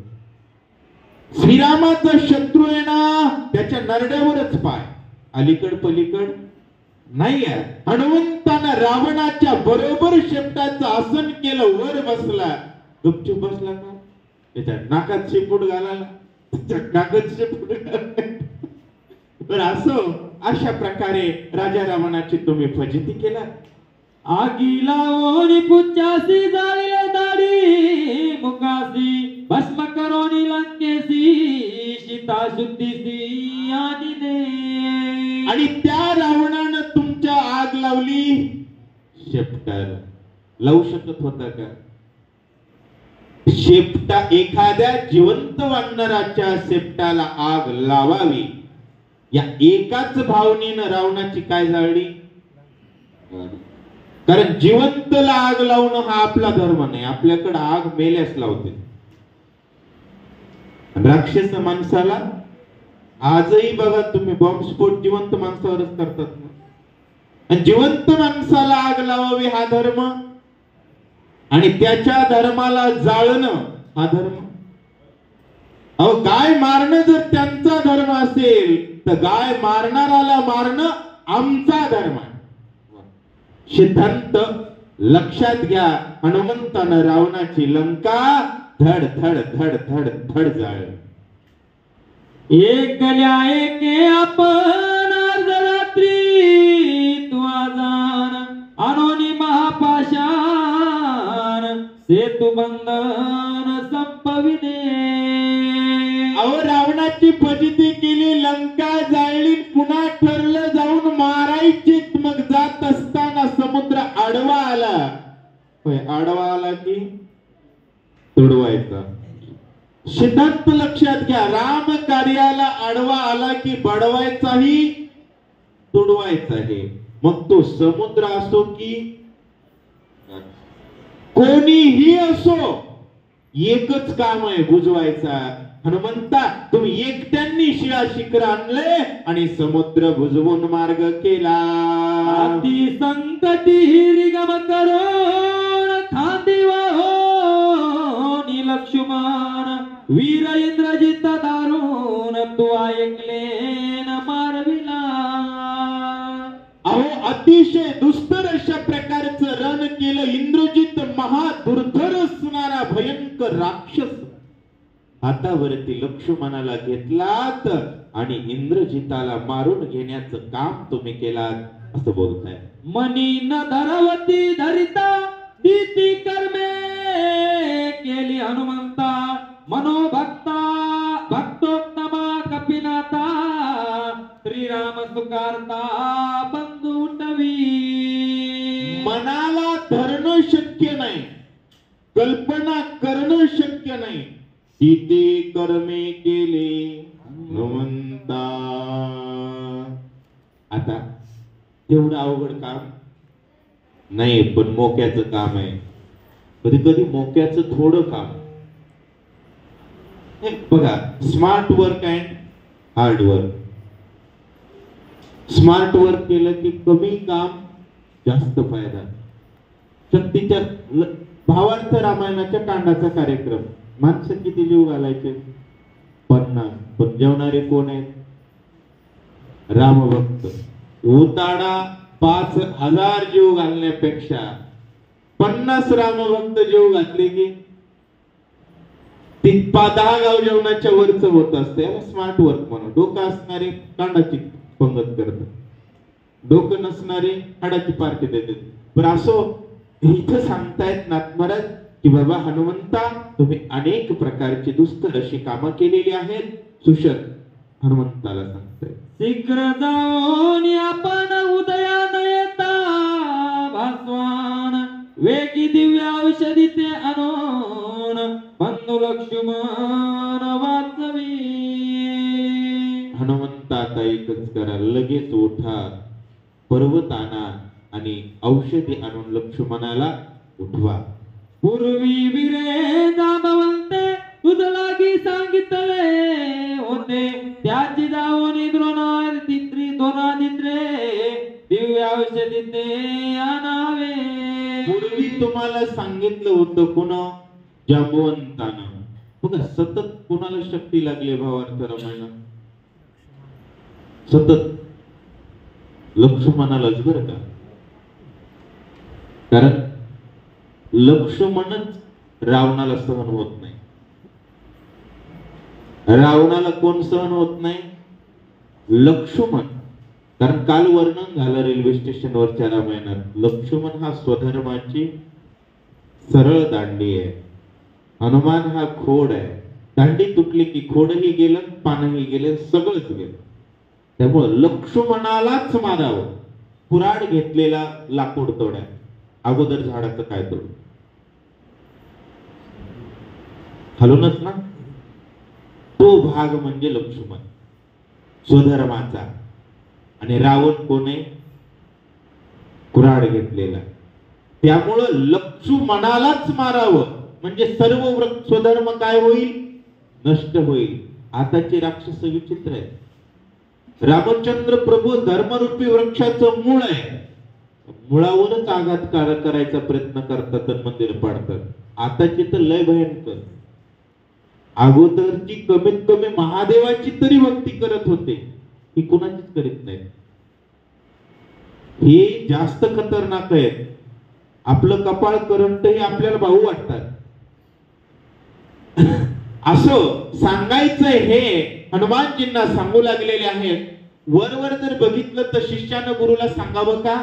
श्रीरामाचा शत्रू आहे ना, त्याच्या नरड्यावरच पाय. अलीकड पलीकड नाही आहे. हनुमंतानं रावणाच्या बरोबर शेपटाचं आसन केलं. वर बसला. गपचूप बसला का? त्याच्या नाकात शेपूट घालायला. नाकात शेपूट घालायला. तर असो, अशा प्रकारे राजा रावणाची तुम्ही फजिती केला. आगीला ओनी पुच्चासी जाळीले दाढी मुकासी भस्म करोनी लंकेसी सीता शुद्धीसी आदिने. आणि त्या रावणानं तुमच्या आग लावली शेपटाला. लावू शकत होता का? शेपटा एखाद्या जिवंत वानराच्या शेपटाला आग लावावी या एकाच भावनेनं रावणाची काय जाळली? कारण जिवंतला आग लावणं हा आपला धर्म नाही. आपल्याकडे आग मेल्यास लावते. राक्षस माणसाला आजही बघा तुम्ही, बॉम्बस्फोट जिवंत माणसावरच करतात ना. आणि जिवंत माणसाला आग लावावी हा धर्म आणि त्याच्या धर्माला जाळणं हा धर्म. अहो, गाय मारणं जर त्यांचा धर्म असेल तर गाय मारणाराला मारणं आमचा धर्म आहे. सिद्धांत लक्षात घ्या. हनुमंतानं रावणाची लंका धड धड धड धड धड जाळली. एक गल्या एके आपण अर्धरात्री तुआ जान अनोनी महापाशान सेतु बंधन संपविने. अहो, रावणाची फजिती केली, लंका जाळली. पुन्हा ठरलं जाऊन मारायची. मग जात असताना समुद्र आडवा आला. आडवा आला की तुडवायचा. सिद्धांत लक्षात घ्या, राम कार्याला आडवा आला की बडवायचाही तुडवायचाही. मग तो समुद्र असो की कोणीही असो, एकच काम आहे, बुजवायचा. हनुमंता तुम्ही एकट्यांनी शिळा शिखर आणले आणि समुद्र बुजवून मार्ग केला. अति संकटी हिरिगम करून खांदी वाहो लक्ष्मण वीर इंद्रजित दारुण तू ऐकले न मारविला. अहो अतिशय दुस्तर अशा प्रकारचं रण केलं. इंद्रजित महादुर्धर असणारा भयंकर राक्षस हातावरती लक्ष्मणाला घेतलात आणि इंद्रजिताला मारून घेण्याचं काम तुम्ही केलात असं बोलताय. मनी न धरवती धरिता ती कर्मे केली हनुमंता मनोभक्ता भक्तोत्तमा कपिनाथा श्रीराम सुकारता बंधू उठवी. मनाला धरणं शक्य नाही, कल्पना करणं शक्य नाही, किती कर्मे केले हनुमंता. आता तेवढं अवघड काम नाही, पण मोक्याचं काम आहे. कधी कधी मोक्याचं थोडं काम. बघा, smart work and hard work. Smart work केलं की कमी काम जास्त फायदा. शक्तीच्या भावार्थ रामायणाच्या कांडाचा कार्यक्रम. माणसं किती जीव घालायचे? 50. पण जेवणारे कोण आहेत? रामभक्त. उताडा 5000 जीव घालण्यापेक्षा 50 रामभक्त जीव घातले की 10 गाव जेवणाच्या वरच होत असते. याला स्मार्ट वर्क म्हणून. डोकं असणारे कांडाची पंगत करतात, डोकं नसणारे हाडाची पार्टी देतात. पण असो इथं सांगतायत नाथमहाराज की बाबा हनुमंता तुम्ही अनेक प्रकारची दुस्तर अशी कामं केलेली आहेत. सुशर हनुमंताला सांगताय, शीघ्र जाऊन आपण उदयान येता भास्वान वेगी दिव्य औषधी ते आणून बंधू लक्ष्मण वाचवी. हनुमंता आता एकच करा, लगेच उठा, पर्वत आणा आणि औषधी आणून लक्ष्मणाला उठवा. पूर्वी विरे जांबवंते तुझ लागी सांगितले होते त्याची जाऊन द्रोणादित्रे दिव्य औषधी ते आणावे. पूर्वी तुम्हाला सांगितलं होतं पुन्हा जांबवंतानं. बघा सतत कोणाला शक्ती लागली भावार्थ रामायणात? सतत लक्ष्मणालाच बरं का. कारण लक्ष्मणच रावणाला सहन होत नाही. रावणाला कोण सहन होत नाही? लक्ष्मण. कारण काल वर्णन झालं रेल्वे स्टेशनवरच्या रामायणात. लक्ष्मण हा स्वधर्माची सरळ दांडी आहे. हनुमान हा खोड आहे. दांडी तुटली की खोडही गेलं, पानही गेले, सगळंच गेलं. त्यामुळे लक्ष्मणालाच मारावं. कुऱ्हाड घेतलेला लाकूड तोड्या अगोदर झाडाचं काय तोड? हलूनच ना. तो भाग म्हणजे लक्ष्मण स्वधर्माचा. आणि रावण कोण आहे? कुऱ्हाड घेतलेला. त्यामुळं लक्ष्मणालाच मारावं म्हणजे सर्व स्वधर्म काय होईल? नष्ट होईल. आताचे राक्षस विचित्र आहे. रामचंद्र प्रभू धर्मरूपी वृक्षाचं मूळ आहे. मुळावरच आघात करायचा प्रयत्न करतात आणि मंदिर पाडतात. आताची तर लय भयंकर. अगोदरची कमीत कमी महादेवाची तरी भक्ती करत होते, ही कुणाचीच करीत नाही. हे जास्त खतरनाक आहेत. आपलं कपाळ करंटही आपल्याला भाऊ वाटतात. असं सांगायचंय हे हनुमानजींना सांगू लागलेले आहेत. वरवर जर बघितलं तर शिष्यानं गुरुला सांगावं का?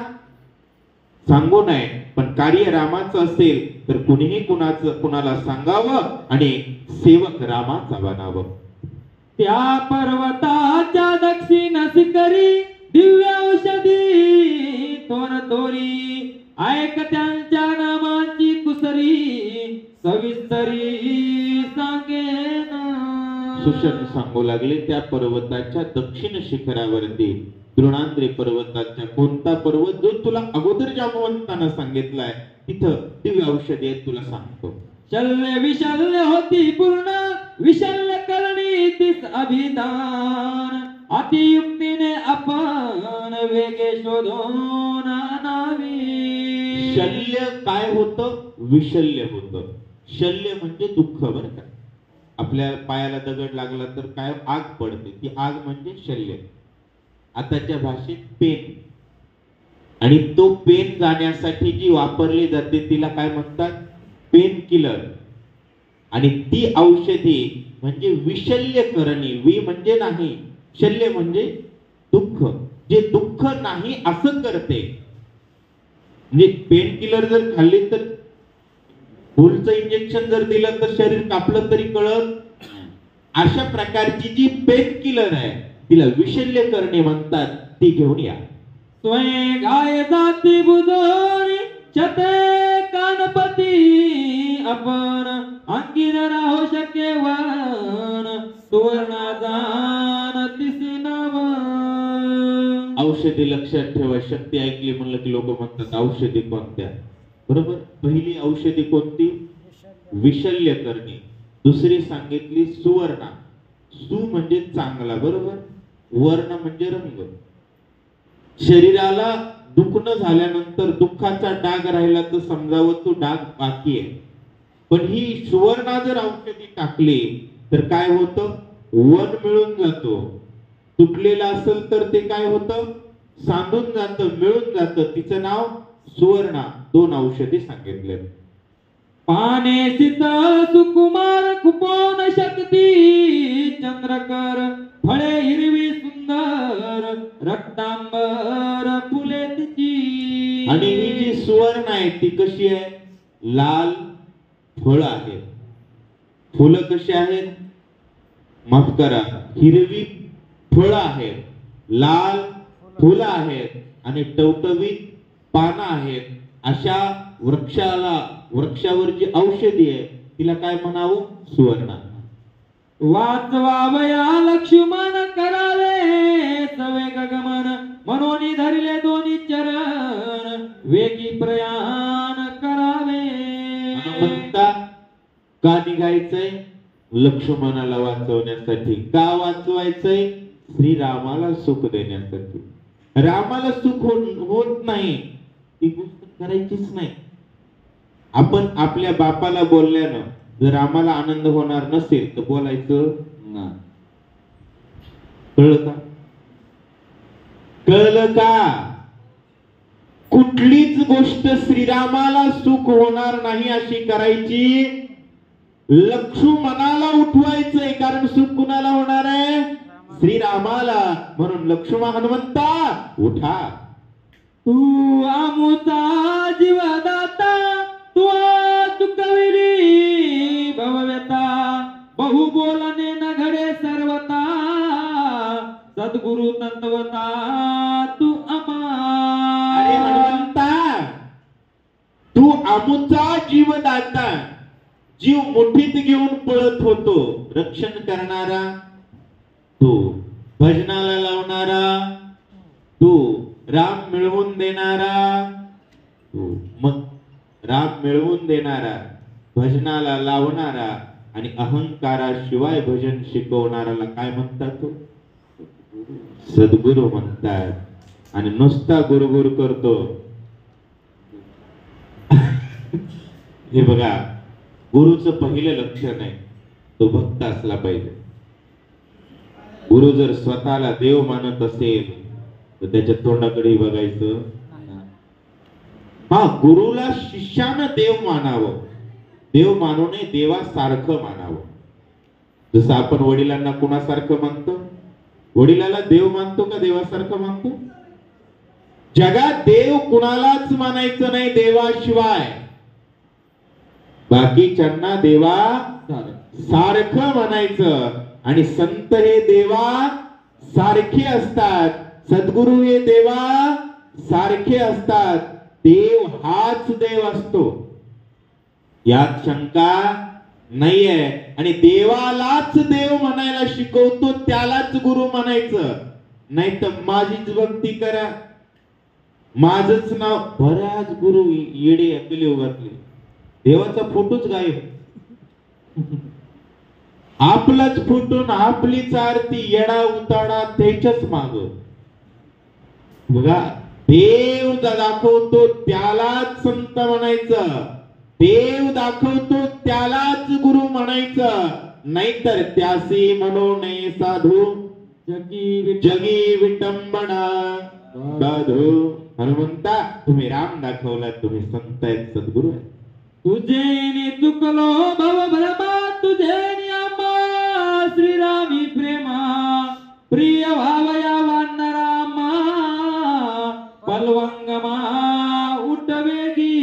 सांगू नये. पण कार्य रामाचं असेल तर कुणीही कुणाला सांगावं आणि सेवक रामाचा बनावं. त्या पर्वताच्या दक्षिण शिखरी दिव्य औषधी थोर थोरी ऐक त्यांच्या नामाची कुसरी सविस्तरी सांगू लागले, त्या पर्वताच्या दक्षिण शिखरावरती द्रोणांद्री पर्वताच्या कोणता पर्वत जो तुला अगोदर जांबवंतानं सांगितलाय तिथं दिव्य औषधी आहेत, तुला सांगतो. शल्य विशल्य होती पूर्ण, विशल्य करणी तीस अभिधान, अतियुक्तीने आपण वेगे शोधून आणावी. शल्य काय होतं? विशल्य होतं. शल्य म्हणजे दुःख बरं का. आपल्या पायाला दगड लागला तर काय आग पडते, ती आग म्हणजे शल्य. आताच्या भाषेत पेन, आणि तो पेन जाण्यासाठी जी वापरली जाते तिला काय म्हणतात? Pain killer. आणि ती औषधी म्हणजे विशल्य करणी. वि म्हणजे नाही, शल्य म्हणजे दुःख. जे दुःख नाही असं करते. म्हणजे पेन किलर जर खाल्ली तर, फुलचं इंजेक्शन जर दिलं तर शरीर कापलं तरी कळत. अशा प्रकारची जी पेन किलर आहे तिला विशल्य करणे म्हणतात. ती घेऊन या. स्वयं गाय जाती बुजोरी छते कानपती, आपण अंगीन राहू शके वन, सुवर्ण जान तिसी नव. औषधी लक्षात ठेवा. शक्ती ऐकली म्हणलं की लोक म्हणतात औषधी कोणत्या? बरोबर. पहिली औषधी कोणती? विशल्य करणे. दुसरी सांगितली सुवर्णा. सु म्हणजे चांगला, बरोबर. वर्ण म्हणजे रंग. शरीराला दुखणं झाल्यानंतर दुःखाचा डाग राहिला तर समजावं तो डाग बाकी आहे. पण ही सुवर्णा जर औषधी टाकली तर काय होतं? वन मिळून जातो. तुटलेला असेल तर ते काय होतं? सांधून जातं, मिळून जातं. तिचं नाव सुवर्णा. दोन औषधी सांगितले. पाने सित सुकुमार कुपोन शक्ती, चंद्रकर फळे हिरवी सुंदर, रक्तांबर फुले तिची. आणि ही जी सुवर्ण आहे ती कशी आहे? लाल फळ आहेत. फुलं कशी आहेत? माफ करा, हिरवी फळं आहेत, लाल फुलं आहेत आणि टवटवीत पानं आहेत. अशा वृक्षावर जी औषधी आहे तिला काय म्हणावं? सुवर्णा. वाचवावया लक्ष्मण कराले सवे गगमन, मनोनी धरले दोन्ही चरण, वेगी प्रयाण करावे. म्हणता का निघायचंय? लक्ष्मणाला वाचवण्यासाठी. का वाचवायचंय? श्रीरामाला सुख देण्यासाठी. रामाला सुख होत नाही ती गोष्ट करायचीच नाही. आपण आपल्या बापाला बोलल्यानं जर आम्हाला आनंद होणार नसेल तर बोलायचं ना. कळलं का? कळलं का? कुठलीच गोष्ट श्रीरामाला सुख होणार नाही अशी करायची. लक्ष्मणाला उठवायचंय, कारण सुख कुणाला होणार आहे? श्रीरामाला. म्हणून लक्ष्मण हनुमंता उठा. तू आमुचा जीवदाता, तू चुकविली भवव्यता, बहु बोलणे न घडे सर्वता, सद्गुरु तत्वता तू अमा. अरे हनुमंता, तू आमुचा जीवदाता, जीव मुठीत घेऊन पळत होतो, रक्षण करणारा तू, भजनाला लावणारा तू, राम मिळवून देणारा तू. मग राम मिळवून देणारा, भजनाला लावणारा आणि अहंकाराशिवाय भजन शिकवणाऱ्याला काय म्हणतात? सद्गुरु म्हणतात. आणि नुसता गुरुगुरु करतो हे बघा, गुरुचं पहिलं लक्षण आहे तो भक्त असला पाहिजे. गुरु जर स्वतःला देव मानत असेल तर त्याच्या तोंडाकडे बघायचं. हा, गुरुला शिष्यानं देव मानावं. देव मानू नये, देवासारखं मानावं. जसं आपण वडिलांना कुणासारखं मानतो? वडिलाला देव मानतो का देवासारखं मानतो? जगात देव कुणालाच मानायचं नाही देवाशिवाय. बाकीच्यांना देवा सारखं म्हणायचं. आणि संत हे देवा सारखे असतात, सद्गुरु हे देवा सारखे असतात. देव हाच देव असतो, यात शंका नाहीये. आणि देवालाच देव म्हणायला शिकवतो, त्यालाच गुरु म्हणायचं. नाही तर माझीच भक्ती करा, माझच नाव. बऱ्याच गुरु येडे अकली उगातले, देवाचा फोटोच गायब, आपलाच फोटो आपलीच आरती, येडा उताडा त्याच्याच माग. बघा, देव दाखवतो त्यालाच संत म्हणायचं, देव दाखवतो त्यालाच गुरु म्हणायचं. नाहीतर त्यासी म्हणू नये साधू, जगी विटंबना साधू. हनुमंता, तुम्ही राम दाखवला, तुम्ही संत आहेत, सद्गुरु आहेत. तुझे चुकलो भव भरमा, तुझे आम्हा श्रीरामी प्रेमा, प्रिय भावया वानरामा, पलवंगमा उठवेगी.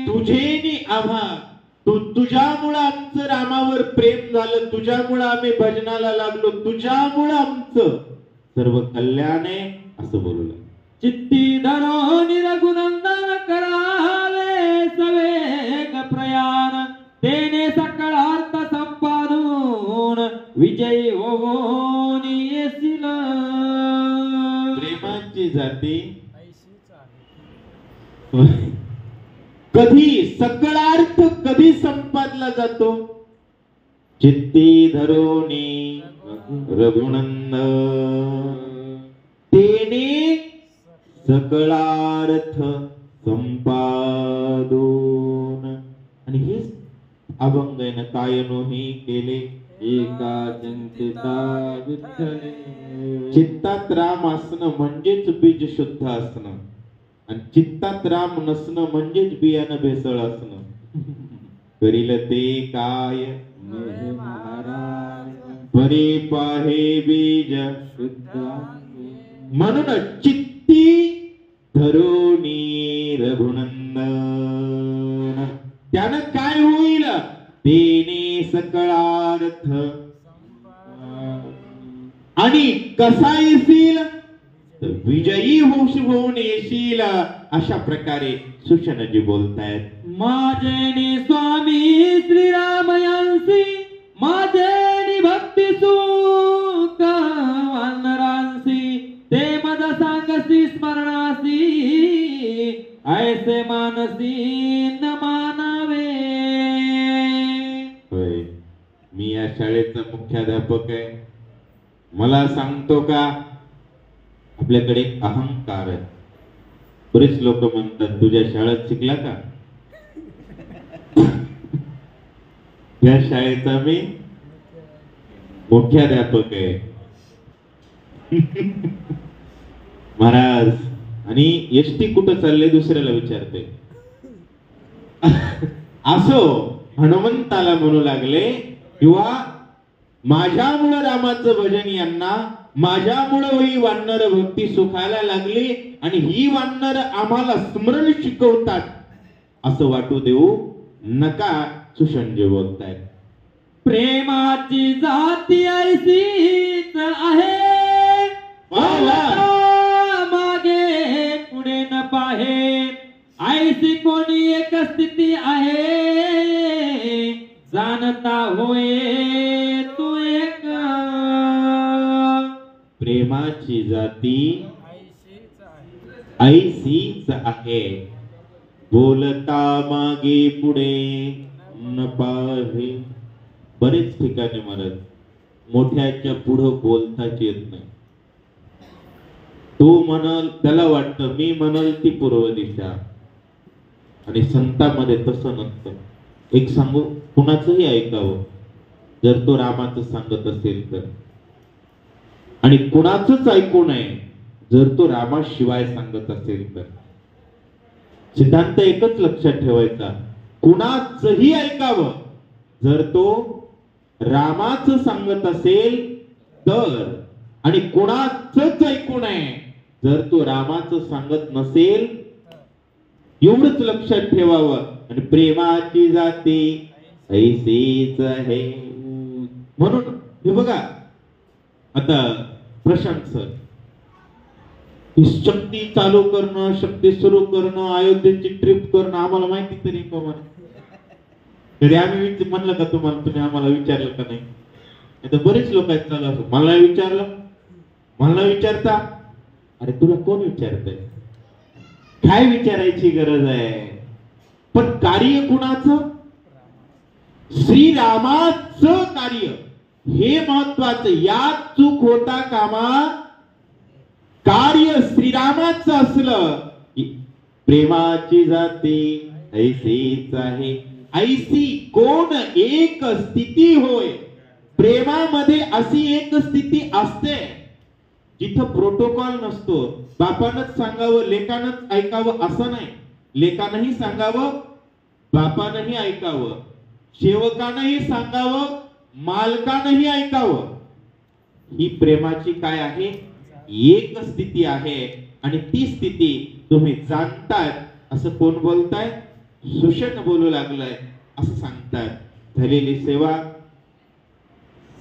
तुझे आम्हा, तुझ्यामुळं आमचं रामावर प्रेम झालं, तुझ्यामुळं आम्ही भजनाला लागलो, तुझ्यामुळं आमचं सर्व कल्याण आहे, असं बोललं. चित्ती धरो निरगुनंदन करावे सवेग प्रयाण, तेने सकळ अर्थ संपादून विजयी होऊन येशील. प्रेमाची जाती कधी सकळार्थ कधी संपादला जातो? चित्ती धरोनी रघुनंद, तेने सकळार्थ संपादून. आणि हेच अभंगाने कायनोही केले, एका चिंतिता विठ्ठले. चित्तात राम असणं म्हणजेच बीज शुद्ध असणं, आणि चित्तात राम नसणं म्हणजेच बियाणं भेसळ असणं. करील ते काय परी पाहे बीज शुद्ध, म्हणून चित्ती धरोनी रघुनंदन. त्यानं काय होईल? तेने सकळार्थ. आणि कसा येशील? विजयी होऊन येशील. अशा प्रकारे सुशनजी बोलतायत. माझे स्वामी श्रीराम यांसी, माझे भक्ती सुख वानरांसी, ते मद सांगसी स्मरणासी, ऐसे मानसी न मानावे. होय, मी या शाळेचा मुख्याध्यापक आहे. मला सांगतो का, आपल्याकडे अहंकार आहे. बरेच लोक म्हणतात, तुझ्या शाळेत शिकला का? या शाळेचा मी मुख्याध्यापक आहे. महाराज, आणि एसटी कुठं चालले दुसऱ्याला विचारते. असो, हनुमंताला म्हणू लागले, किंवा माझ्यामुळं रामाचं भजन यांना, माझ्यामुळं ही वानर भक्ती सुखायला लागली, आणि ही वानर आम्हाला स्मरण शिकवतात असं वाटू देऊ नका. सुशंजी बोलतायत. प्रेमाची जाती ऐसीच आहे, मागे पुढे न पाहे, ऐसी कोणी एक स्थिती आहे, जाणता होय तू एक. प्रेमाची जाती ऐसीच आहे, बोलता मागे पुढे न पाहे. बरेच ठिकाणी महाराज मोठ्याच्या पुढं बोलताच येत नाही. तो म्हणाल, त्याला वाटतं मी म्हणाल ती पूर्व दिशा, आणि संतांमध्ये तसं नसतं. एक सांगू, कुणाचंही ऐकावं जर तो रामाचं सांगत असेल तर, आणि कुणाचंच ऐकू नये जर तो रामाशिवाय सांगत असेल तर. सिद्धांत एकच लक्षात ठेवायचा, कुणाचंही ऐकावं जर तो रामाचं सांगत असेल तर, आणि कुणाचंच ऐकू नये जर तो रामाचं सांगत नसेल. एवढंच लक्षात ठेवावं. आणि प्रेमाची जाती ऐसीच आहे. म्हणून हे बघा, आता प्रशांत सर, शक्ती चालू करणं, शक्ती सुरू करणं, अयोध्येची ट्रिप करणं, आम्हाला माहिती तरी प्रमाणे कधी आम्ही म्हणलं का तुम्हाला, तुम्ही आम्हाला विचारलं का नाही? आता बरेच लोक आहेत चालू असं, मला नाही विचारलं, मला नाही विचारता. अरे तुला कोण विचारतंय? काय विचारायची गरज आहे? पण कार्य कुणाचं? श्रीरामाचं कार्य हे महत्वाचं. यात चूक होता कामा. कार्य श्रीरामाचं असलं की प्रेमाची जाती ऐसीच आहे. ऐसी कोण एक स्थिती होय. प्रेमामध्ये अशी एक स्थिती असते जिथं प्रोटोकॉल नसतो. बापानच सांगावं लेकानच ऐकावं असं नाही. लेकानंही सांगावं, बापानंही ऐकावं, सेवकानंही सांगावं, मालकानंही ऐकावं. ही प्रेमाची काय आहे? एक स्थिती आहे. आणि ती स्थिती तुम्ही जाणताय असं कोण बोलताय? सुषण बोलू लागलाय असं सांगतात. झालेली सेवा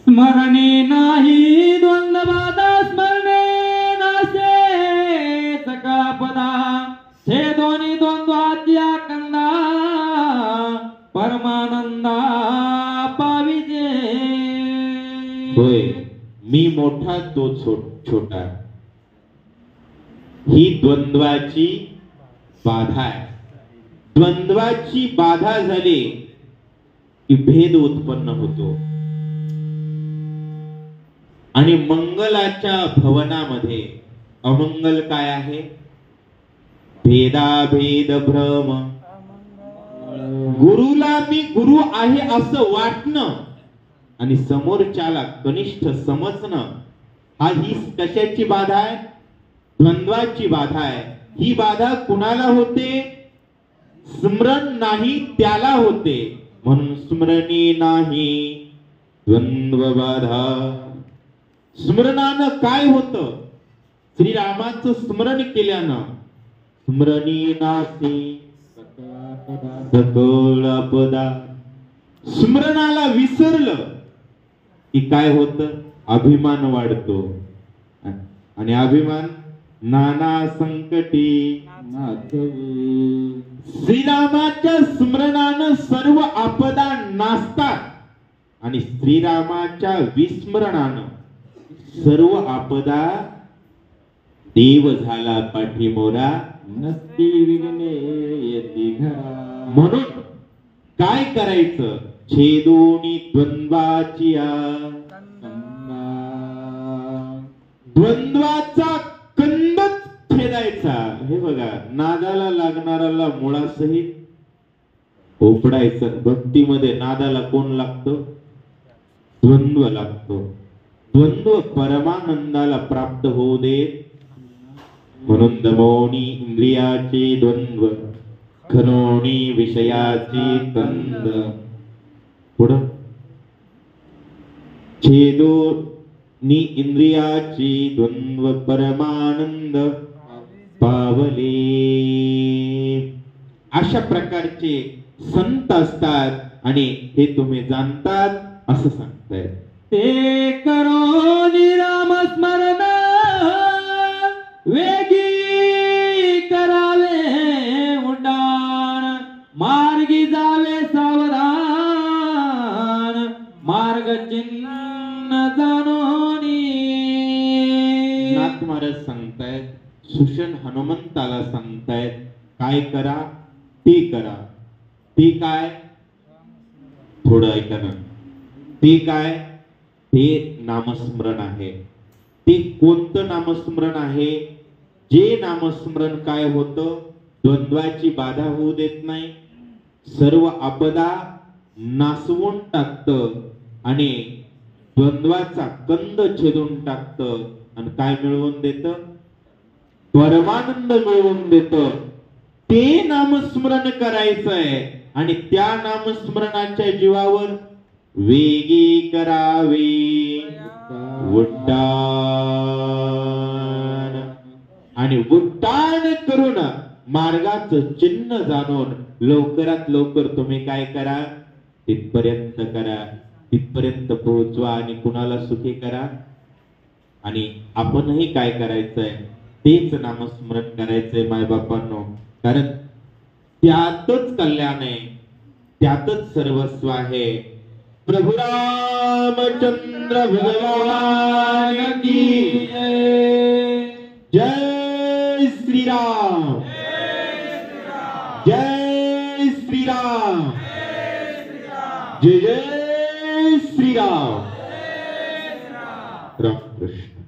स्मरणे नाही द्वंद्वबाधा, स्मरणे नासे सका पदा. हे दोन्ही द्वंद्वाच्या कंदा परमानंदा पाविजे. होय, मी मोठा तो छोटा, ही द्वंद्वाची बाधा आहे. द्वंद्वाची बाधा झाली की भेद उत्पन्न होतो. आणि मंगलाच्या भवनामध्ये अमंगल काय आहे? भेदाभेद भ्रम. गुरुला मी गुरु आहे असं वाटणं आणि समोरच्याला कनिष्ठ समजणं, ही कशाची बाधा आहे? द्वंद्वाची बाधा आहे. ही बाधा कुणाला होते? स्मरण नाही त्याला होते. म्हणून स्मरणी नाही द्वंद्व बाधा. स्मरणानं काय होतं? श्रीरामाचं स्मरण केल्यानं स्मरणी नासी सकळ आपदा. स्मरणाला विसरलं की काय होतं? अभिमान वाढतो. आणि अभिमान नाना संकटी. श्रीरामाच्या स्मरणानं सर्व आपदा नासतात आणि श्रीरामाच्या विस्मरणानं सर्व आपदा देव झाला पाठीमोरा. नसती विघ्ने येती घरा. म्हणून काय करायचं? छेदोनी द्वंद्वाची द्वंद्वाचा कंदच छेदायचा. हे बघा, नादाला लागणाऱ्याला मुळासहित ओपडायचं. भक्तीमध्ये नादाला कोण लागतो? द्वंद्व लागतो. द्वंद्व परमानंदाला प्राप्त होऊ दे. म्हणून दमोनी इंद्रियाचे द्वंद्व, खनोनी विषयाची कंद. पुढं छेदोनी इंद्रियाची द्वंद्व परमानंद पावले. अशा प्रकारचे संत असतात आणि हे तुम्ही जाणतात असं सांगताय. ते करो निराम स्मरण, वेगी करावे उड्डाण, मार्गी जावे सावधान, मार्ग चिन्ह जाणोनी. नाथ महाराज सांगतायत, सुषण हनुमंताला सांगतायत काय करा ते करा. ते काय? थोडं ऐका ना. ते काय? ते नामस्मरण आहे. ते कोणतं नामस्मरण आहे? जे नामस्मरण काय होतं? द्वंद्वाची बाधा होऊ देत नाही, सर्व आपदा नासवून टाकतं आणि द्वंद्वाचा कंद छेदून टाकतं. आणि काय मिळवून देतं? परमानंद मिळवून देतं. ते नामस्मरण करायचंय आणि त्या नामस्मरणाच्या जीवावर वेगी करावे उड्डाण. आणि उड्डाण करून मार्गाचं चिन्ह जाणून लवकरात लवकर तुम्ही काय करा? तिथपर्यंत करा, तिथपर्यंत पोहोचवा आणि कुणाला सुखी करा. आणि आपणही काय करायचंय? तेच नामस्मरण करायचंय मायबापांनो. कारण त्यातच कल्याण आहे. त्यातच सर्वस्व आहे. प्रभु रामचंद्र भगवान की जय श्रीराम. जय श्रीराम. जय जय श्रीराम. राम कृष्ण.